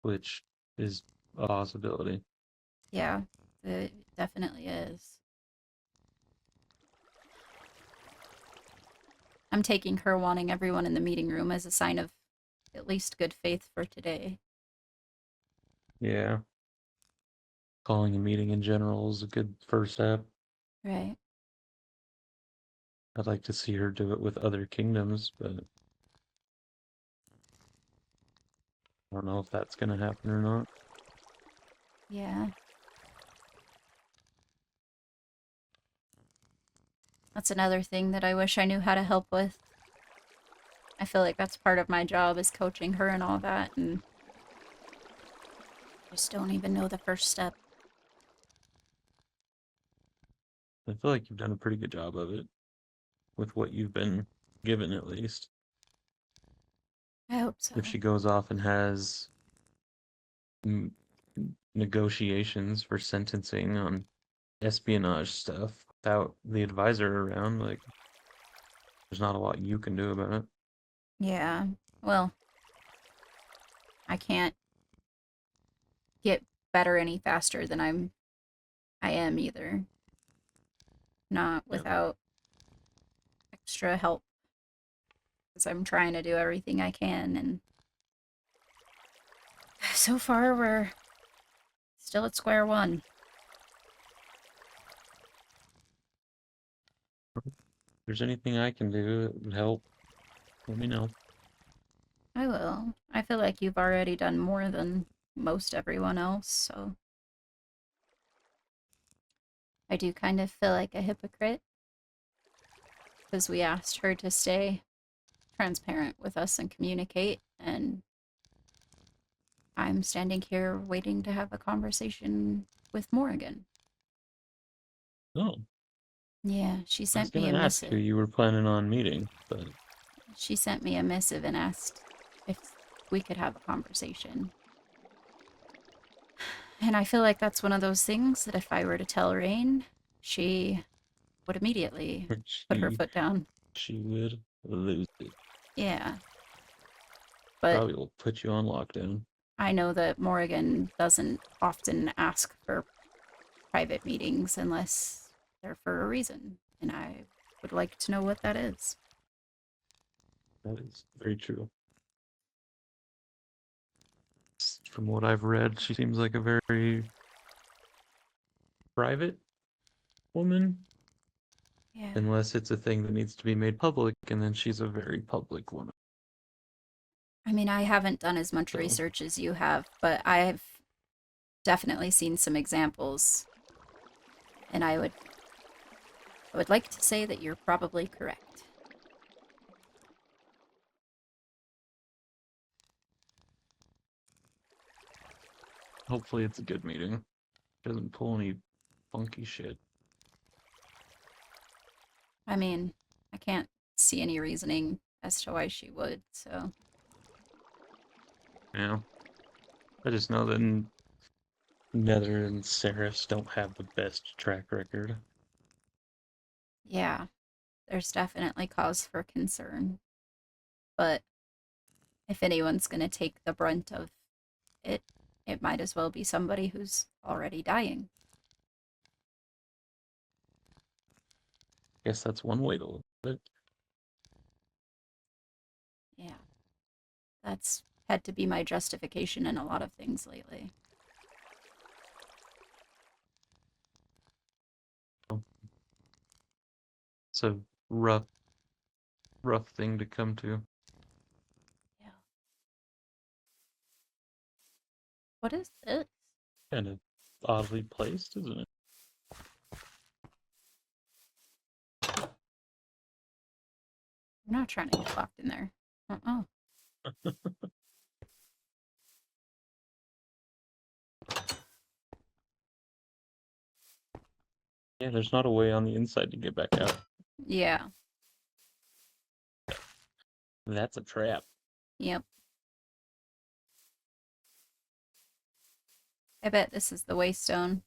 Which is a possibility. Yeah, it definitely is. I'm taking her wanting everyone in the meeting room as a sign of at least good faith for today. Yeah. Calling a meeting in general is a good first step. Right. I'd like to see her do it with other kingdoms, but I don't know if that's going to happen or not. Yeah. That's another thing that I wish I knew how to help with. I feel like that's part of my job is coaching her and all that, and just don't even know the first step. I feel like you've done a pretty good job of it, with what you've been given at least. I hope so. If she goes off and has negotiations for sentencing on espionage stuff without the advisor around, like, there's not a lot you can do about it. Yeah, well, I can't get better any faster than I am either. Not without extra help. Because I'm trying to do everything I can, and so far we're still at square one. If there's anything I can do that would help, let me know. I will. I feel like you've already done more than most everyone else, so. I do kind of feel like a hypocrite because we asked her to stay transparent with us and communicate, and I'm standing here waiting to have a conversation with Morrigan. Oh, Yeah, she I was sent me gonna a ask who missive. you were planning on meeting, but She sent me a missive and asked if we could have a conversation. And I feel like that's one of those things that if I were to tell Rayne, she would immediately put her foot down. she would lose it. Yeah. But Probably will put you on lockdown. I know that Morrigan doesn't often ask for private meetings unless they're for a reason, and I would like to know what that is. That is very true. From what I've read, she seems like a very private woman. Yeah. Unless it's a thing that needs to be made public, and then she's a very public woman. I mean, I haven't done as much research as you have, but I've definitely seen some examples, and I would like to say that you're probably correct. Hopefully it's a good meeting. Doesn't pull any funky shit. I mean, I can't see any reasoning as to why she would, so... Yeah. I just know that Nether and Seraph don't have the best track record. Yeah, there's definitely cause for concern. But if anyone's gonna take the brunt of it, it might as well be somebody who's already dying. Guess that's one way to look at it. Yeah. That's had to be my justification in a lot of things lately. It's a rough thing to come to. Yeah. What is this? Kind of oddly placed, isn't it? I'm not trying to get locked in there. Uh-uh. Yeah, there's not a way on the inside to get back out. Yeah. That's a trap. Yep. I bet this is the Waystone.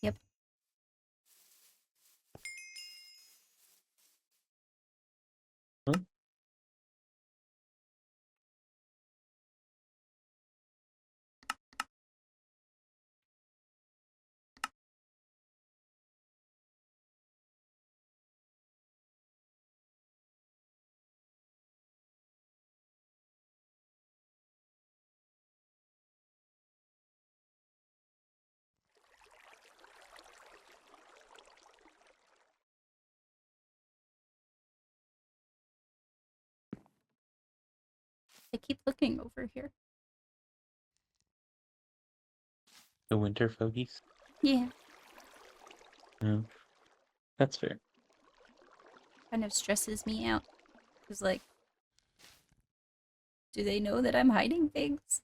Yep. Huh? I keep looking over here. The winter fogies? Yeah. Yeah. That's fair. Kind of stresses me out. Because, like, do they know that I'm hiding things?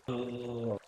Oh.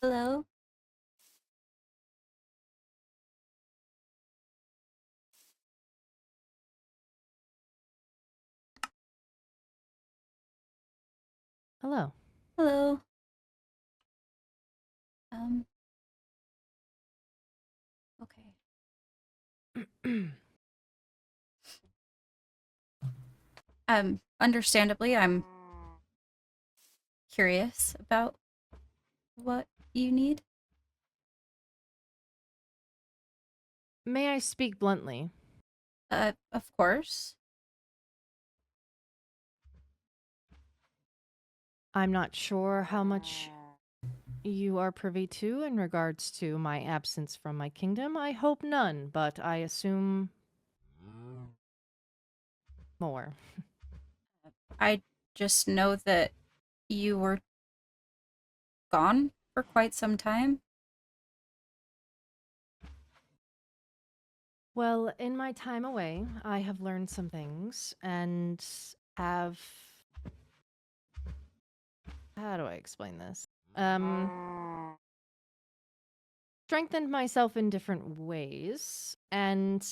Hello? Hello. Hello. Um. Okay. Understandably, I'm curious about what you need. May I speak bluntly? Of course. I'm not sure how much you are privy to in regards to my absence from my kingdom. I hope none, but I assume more. I just know that you were gone for quite some time. Well, in my time away, I have learned some things and have. How do I explain this? Strengthened myself in different ways, and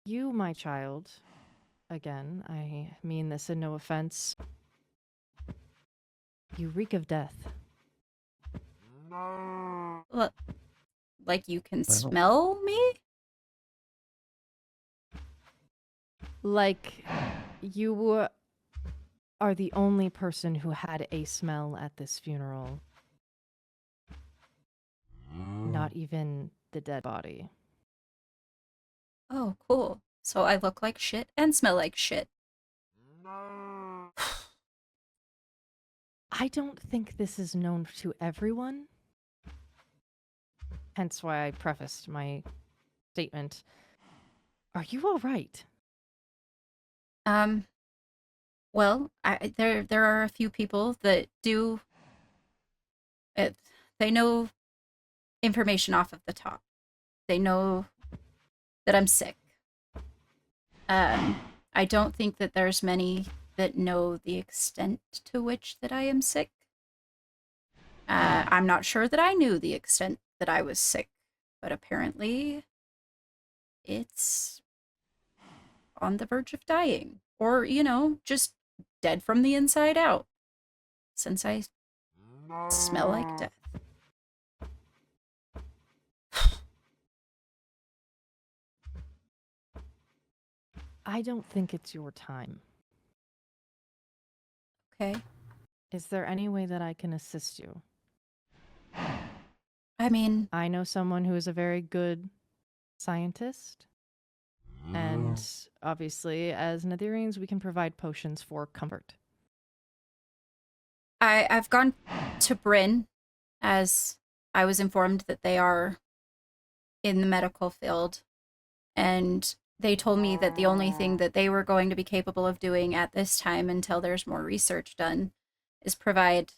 you, my child, again, I mean this in no offense, you reek of death. Look, like you can Well. smell me? Like, you are the only person who had a smell at this funeral. Not even the dead body. Oh, cool. So I look like shit and smell like shit. I don't think this is known to everyone. Hence why I prefaced my statement. Are you all right? Well, there are a few people that do it. They know information off of the top. They know that I'm sick. I don't think that there's many that know the extent to which that I am sick. I'm not sure that I knew the extent that I was sick, but apparently it's on the verge of dying. Or, you know, just dead from the inside out. Since I smell like death. I don't think it's your time. Okay. Is there any way that I can assist you? I mean, I know someone who is a very good scientist. And obviously, as Netherians, we can provide potions for comfort. I've gone to Bryn, as I was informed that they are in the medical field, and they told me that the only thing that they were going to be capable of doing at this time until there's more research done is provide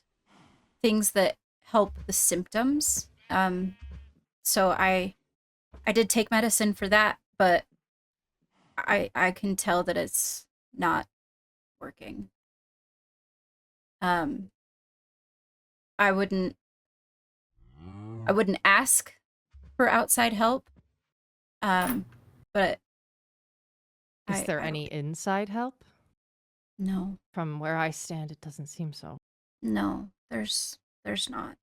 things that help the symptoms. So I did take medicine for that, but I can tell that it's not working. I wouldn't ask for outside help. But Is there any inside help? No. From where I stand, it doesn't seem so. No, there's not.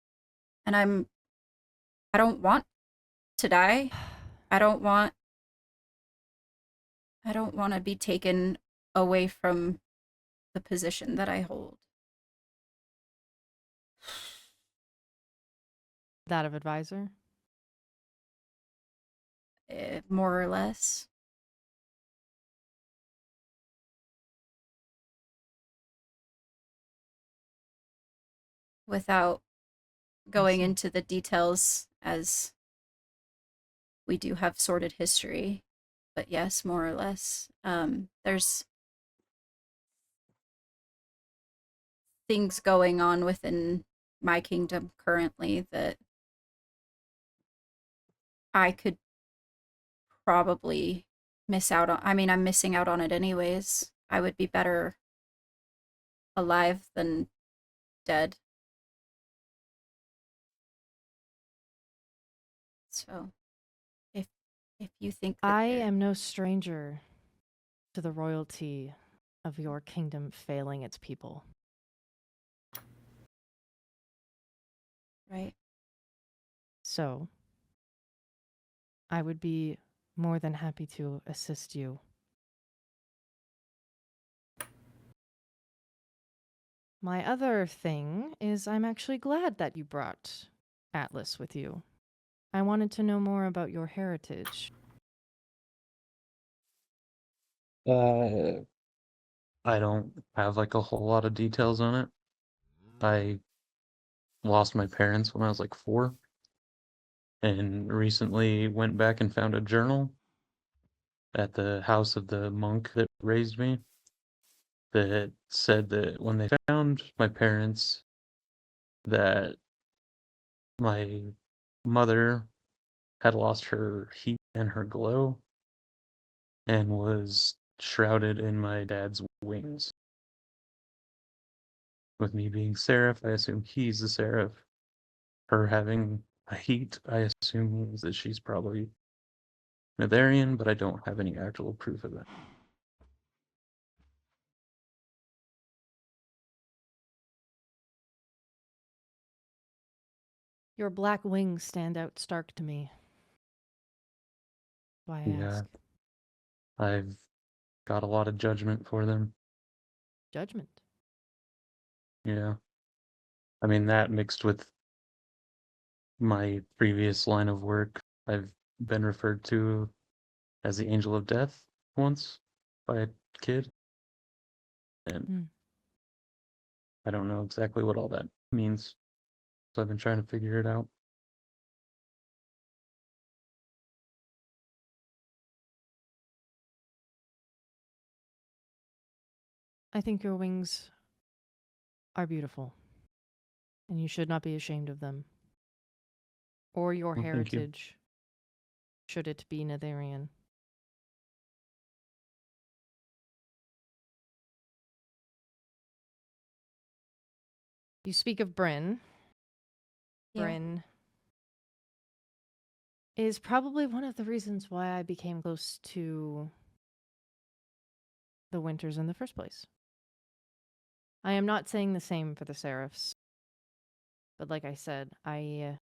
And I don't want to die. I don't want to be taken away from the position that I hold. That of advisor? More or less. Without going into the details, as we do have sordid history. But yes, more or less. There's things going on within my kingdom currently that I could probably miss out on. I mean, I'm missing out on it anyways. I would be better alive than dead. So, if you think that I am no stranger to the royalty of your kingdom failing its people. right, So, I would be more than happy to assist you. My other thing is I'm actually glad that you brought Atlas with you. I wanted to know more about your heritage. I don't have like a whole lot of details on it. I lost my parents when I was like 4, and recently went back and found a journal at the house of the monk that raised me that said that when they found my parents, that my mother had lost her heat and her glow and was shrouded in my dad's wings. With me being Seraph, I assume he's the Seraph. Her having a heat, I assume means that she's probably Netherian, but I don't have any actual proof of that. Your black wings stand out stark to me. Why I Yeah, ask. I've got a lot of judgment for them. Judgment. Yeah. I mean, that mixed with my previous line of work, I've been referred to as the Angel of Death once by a kid. And I don't know exactly what all that means. So I've been trying to figure it out. I think your wings are beautiful, and you should not be ashamed of them. Or your Well, thank you. heritage, should it be Netherian. You speak of Bryn. Yeah. Bryn is probably one of the reasons why I became close to the Winters in the first place. I am not saying the same for the Seraphs, but like I said, I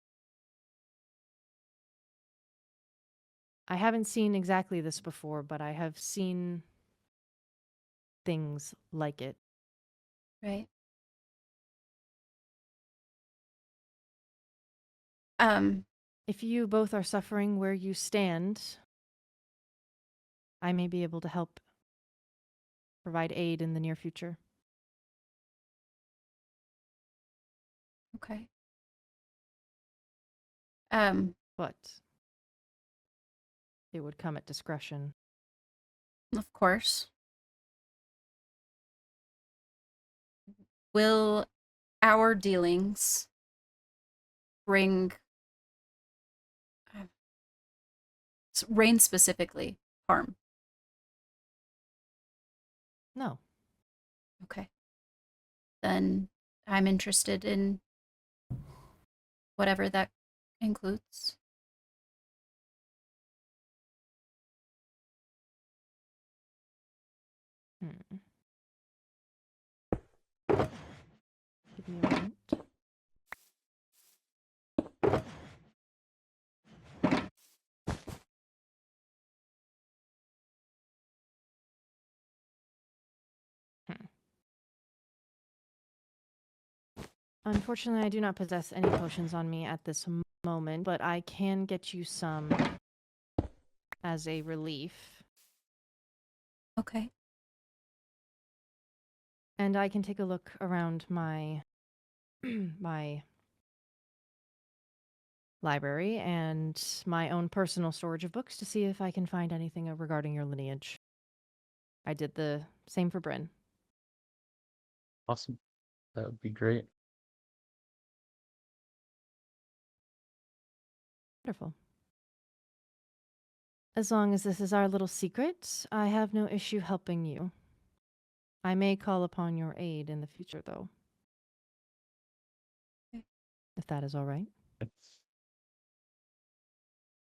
haven't seen exactly this before, but I have seen things like it. right. If you both are suffering where you stand, I may be able to help provide aid in the near future. Okay. But it would come at discretion. Of course. Will our dealings bring Rayne specifically harm? No. Okay. Then I'm interested in whatever that includes. Give me a moment. Unfortunately, I do not possess any potions on me at this moment, but I can get you some as a relief. Okay. And I can take a look around my my library and my own personal storage of books to see if I can find anything regarding your lineage. I did the same for Bryn. Awesome. That would be great. Wonderful. As long as this is our little secret, I have no issue helping you. I may call upon your aid in the future, though. Okay. If that is all right.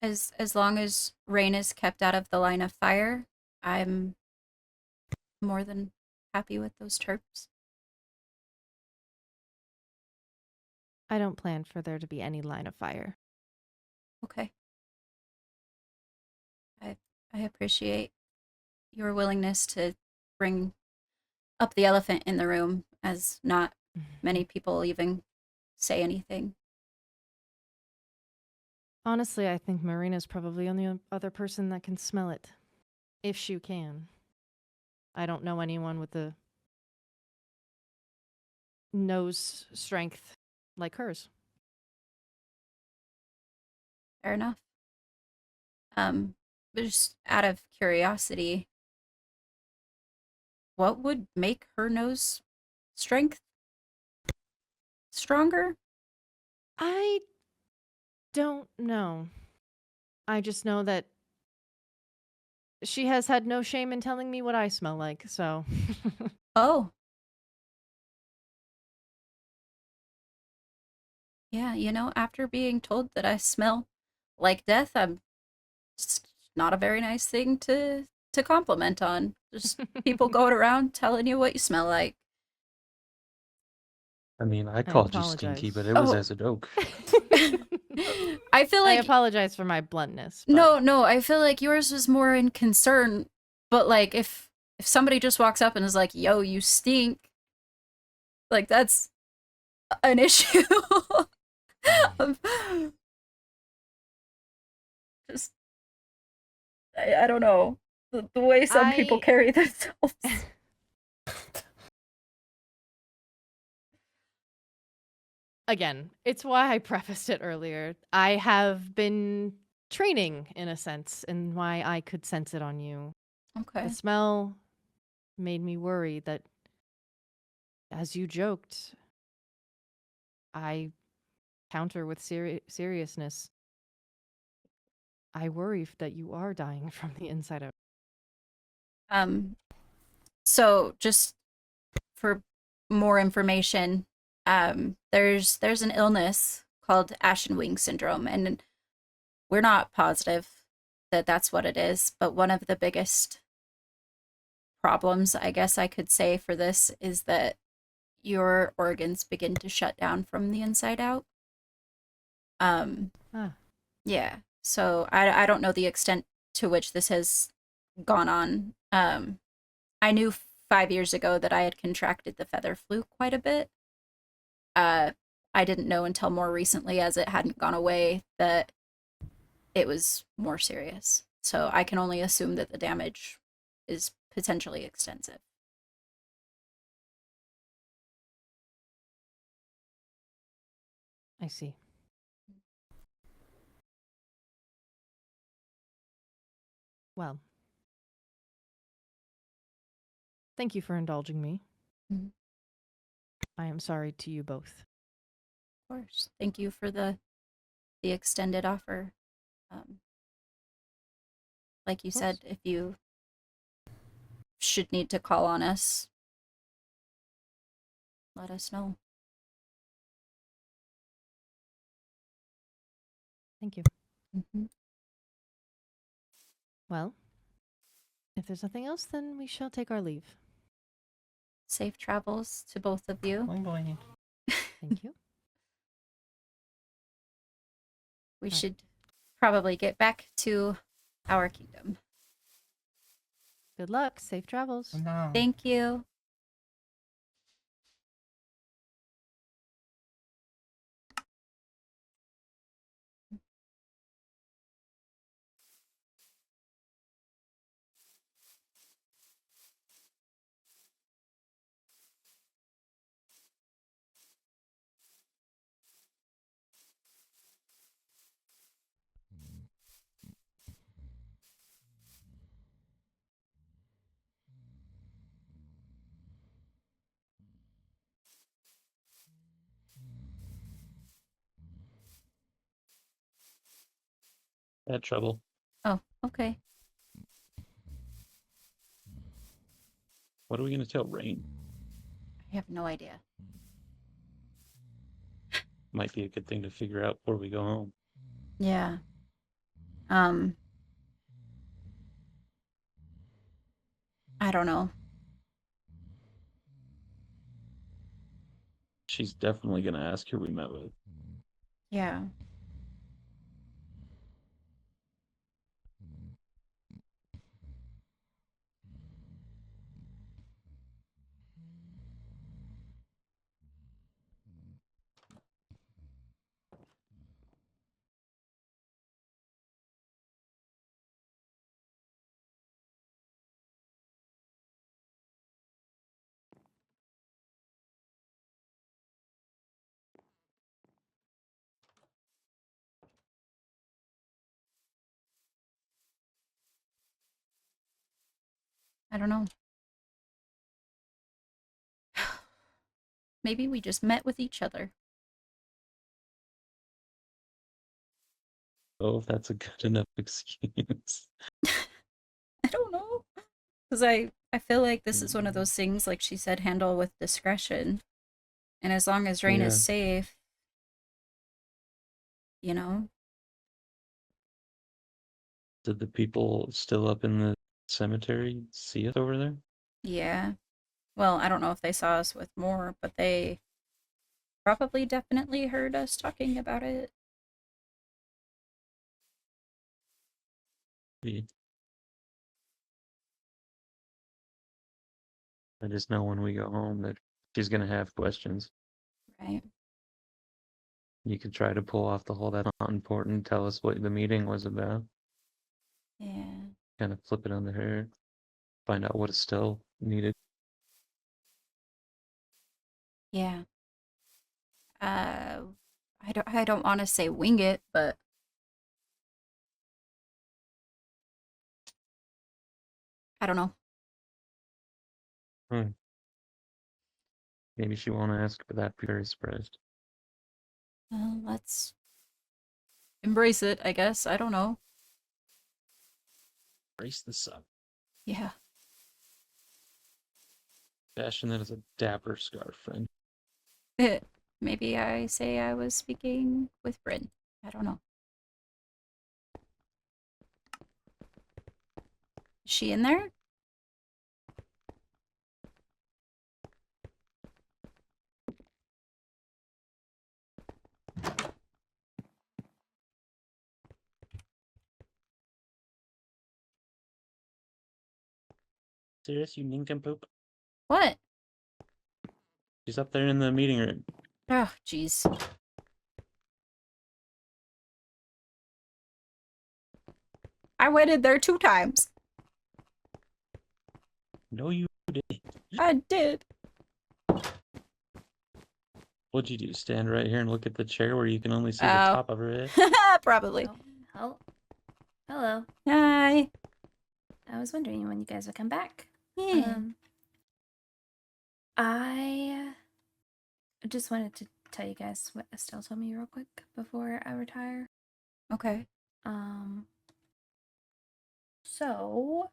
As long as Rayne is kept out of the line of fire, I'm more than happy with those terms. I don't plan for there to be any line of fire. Okay. I appreciate your willingness to bring up the elephant in the room, as not many people even say anything. Honestly, I think Marina's probably the only other person that can smell it. If she can. I don't know anyone with the nose strength like hers. Fair enough. But just out of curiosity, what would make her nose strength stronger? I don't know. I just know that she has had no shame in telling me what I smell like, so. Oh. Yeah, after being told that I smell like death, it's not a very nice thing to compliment on. Just people going around telling you what you smell like. I mean, I I called you stinky, apologize. but it was as a joke. I feel I like apologize for my bluntness. But... No, I feel like yours was more in concern, but like if somebody just walks up and is like, "Yo, you stink." Like that's an issue. Just I don't know. The way some people carry themselves. Again, it's why I prefaced it earlier. I have been training, in a sense, and why I could sense it on you. Okay. The smell made me worry that, as you joked, I counter with seriousness. I worry that you are dying from the inside out. So just for more information, there's an illness called Ashen Wing Syndrome, and we're not positive that that's what it is, but one of the biggest problems, I guess I could say, for this is that your organs begin to shut down from the inside out. Yeah. So I don't know the extent to which this has gone on. I knew 5 years ago that I had contracted the feather flu quite a bit. I didn't know until more recently, as it hadn't gone away, that it was more serious. So I can only assume that the damage is potentially extensive. I see. Well, thank you for indulging me. Mhm. I am sorry to you both. Of course. Thank you for the extended offer. Like you said, if you should need to call on us, let us know. Thank you. Mm-hmm. Well, if there's nothing else, then we shall take our leave. Safe travels to both of you. Thank you. We should probably get back to our kingdom. Good luck. Safe travels. No. Thank you. Had trouble. Oh, okay. What are we going to tell Rayne? I have no idea. Might be a good thing to figure out before we go home. Yeah. I don't know. She's definitely gonna ask who we met with. Yeah. I don't know. Maybe we just met with each other. Oh, if that's a good enough excuse. I don't know. Because I feel like this is one of those things, like she said, handle with discretion. And as long as Rayne Yeah. is safe, you know? Did the people still up in the cemetery see us over there? Yeah. Well, I don't know if they saw us with more, but they probably definitely heard us talking about it. Yeah. I just know when we go home that she's gonna have questions. Right. You could try to pull off the whole "that's not important, tell us what the meeting was about." Yeah. Kind of flip it onto her. Find out what Estelle needed. Yeah. I don't want to say wing it, but I don't know. Maybe she won't ask, but that'd be very surprised. Let's embrace it, I guess. I don't know. Brace this up. Yeah. Fashion that is a dapper scarf friend. Maybe I say I was speaking with Bryn. I don't know. Is she in there? Cirrus, you nincompoop. What? She's up there in the meeting room. Oh, jeez. I went in there 2 times. No, you didn't. I did. What'd you do? Stand right here and look at the chair where you can only see the Oh. top of her head? Probably. Hello. Hi. I was wondering when you guys would come back. Yeah. I just wanted to tell you guys what Estelle told me real quick before I retire. Okay. So,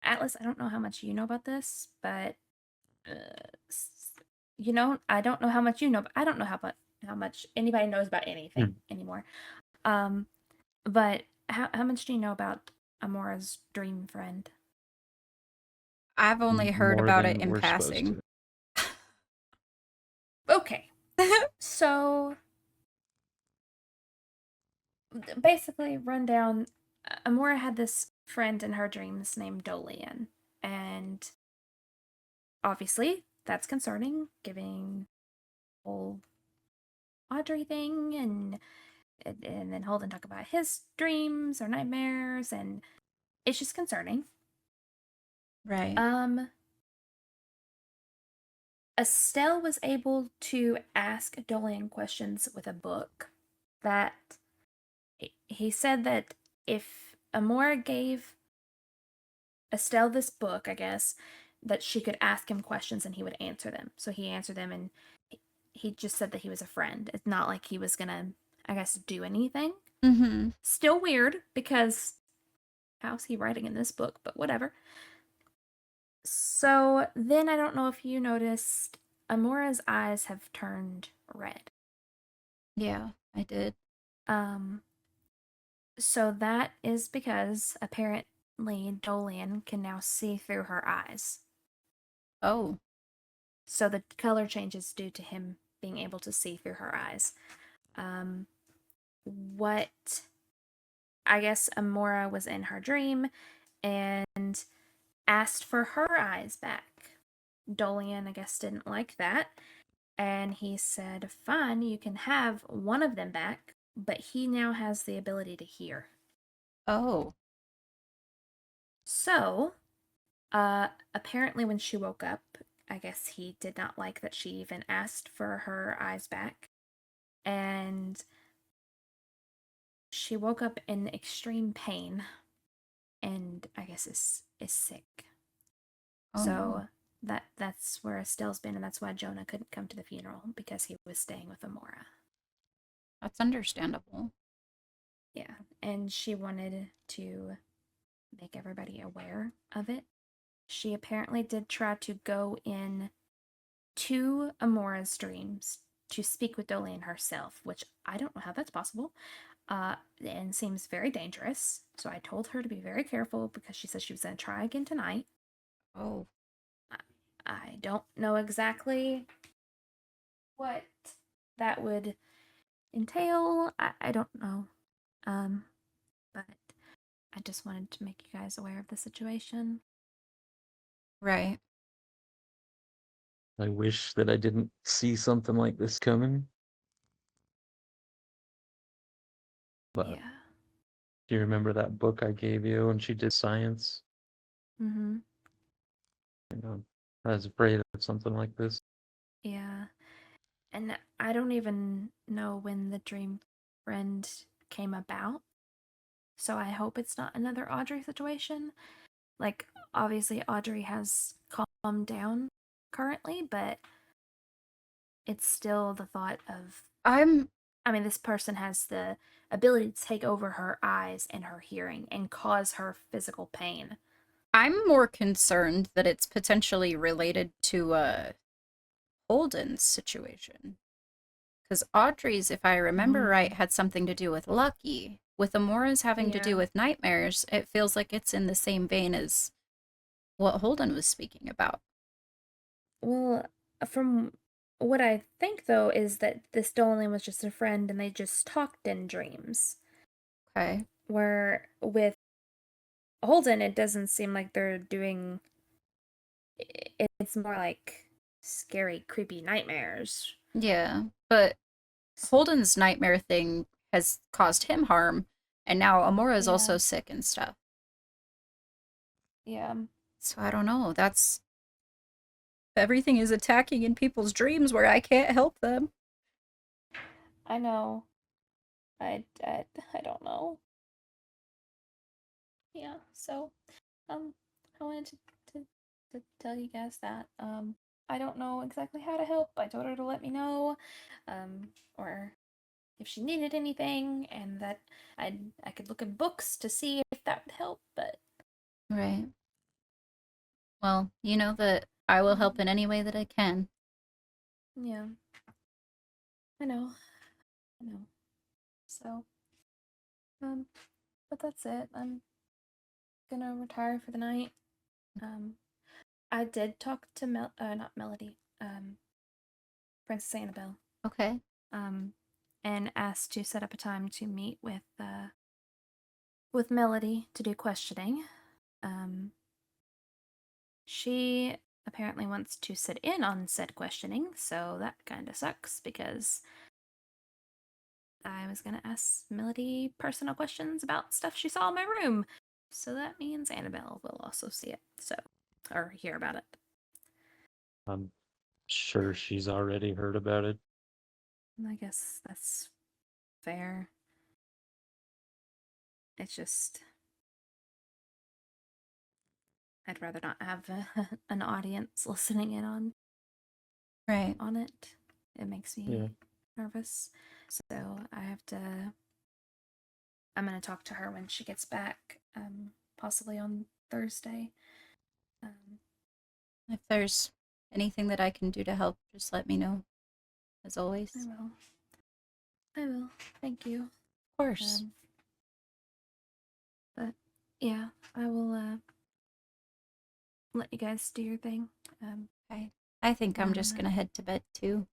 Atlas, I don't know how much you know about this, but I don't know how much you know, but I don't know how much anybody knows about anything anymore. But how much do you know about Amora's dream friend? I've only heard More about than it in we're supposed passing. to. Okay. So basically, rundown, Amora had this friend in her dreams named Dolian, and obviously that's concerning, giving whole Audrey thing, and then Holden talk about his dreams or nightmares, and it's just concerning. Right. Estelle was able to ask Dolian questions with a book that he said that if Amora gave Estelle this book, I guess, that she could ask him questions and he would answer them. So he answered them, and he just said that he was a friend. It's not like he was gonna, I guess, do anything. Mm-hmm. Still weird, because how's he writing in this book? But whatever. So then I don't know if you noticed, Amora's eyes have turned red. Yeah, I did. So that is because apparently Dolian can now see through her eyes. Oh. So the color change is due to him being able to see through her eyes. What I guess Amora was in her dream and asked for her eyes back. Dolian, I guess, didn't like that. And he said, fine, you can have one of them back, but he now has the ability to hear. Oh. So, apparently when she woke up, I guess he did not like that she even asked for her eyes back. And she woke up in extreme pain and I guess is sick. Oh, So no. that's where Estelle's been, and that's why Jonah couldn't come to the funeral, because he was staying with Amora. That's understandable. Yeah, and she wanted to make everybody aware of it. She apparently did try to go in to Amora's dreams to speak with Dolian herself, which I don't know how that's possible, and seems very dangerous. So I told her to be very careful because she said she was going to try again tonight. Oh. I don't know exactly what that would entail. I don't know. But I just wanted to make you guys aware of the situation. Right. I wish that I didn't see something like this coming. But Yeah. do you remember that book I gave you when she did science? Mm-hmm. You know, I was afraid of something like this. Yeah. And I don't even know when the dream friend came about. So I hope it's not another Audrey situation. Like, obviously, Audrey has calmed down currently, but it's still the thought of. I mean, this person has the ability to take over her eyes and her hearing and cause her physical pain. I'm more concerned that it's potentially related to Holden's situation. Because Audrey's, if I remember right, had something to do with Lucky. With Amora's having to do Yeah. with nightmares, it feels like it's in the same vein as what Holden was speaking about. Well, from what I think, though, is that this Dolan was just a friend and they just talked in dreams. Okay. Where with Holden, it doesn't seem like they're doing. It's more like scary, creepy nightmares. Yeah, but Holden's nightmare thing has caused him harm, and now Amora's also Yeah. sick and stuff. Yeah. So I don't know. That's everything is attacking in people's dreams where I can't help them. I know. I don't know. Yeah, so I wanted to tell you guys that. I don't know exactly how to help. I told her to let me know. Or if she needed anything, and that I could look in books to see if that would help, but Right. Well, you know that I will help in any way that I can. yeah. I know. I know. So but that's it. I'm gonna retire for the night. I did talk to not Melody, Princess Annabelle. Okay. And asked to set up a time to meet with Melody to do questioning. She apparently wants to sit in on said questioning, so that kind of sucks because I was gonna ask Melody personal questions about stuff she saw in my room. So that means Annabelle will also see it, or hear about it. I'm sure she's already heard about it. I guess that's fair. It's just I'd rather not have an audience listening in on it. It makes me nervous. So I'm gonna talk to her when she gets back, possibly on Thursday. If there's anything that I can do to help, just let me know. As always. I will. Thank you. Of course. But yeah, I will let you guys do your thing. I think I'm Um, just gonna head to bed too.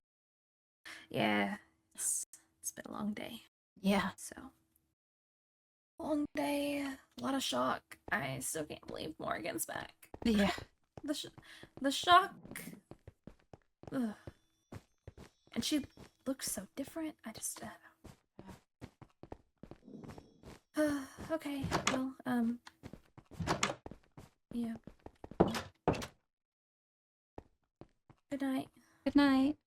Yeah, it's been a long day. Yeah. So long day, a lot of shock. I still can't believe Morgan's back. Yeah. The shock. Ugh. And she looks so different. I just okay. Well, yeah. Good night. Good night.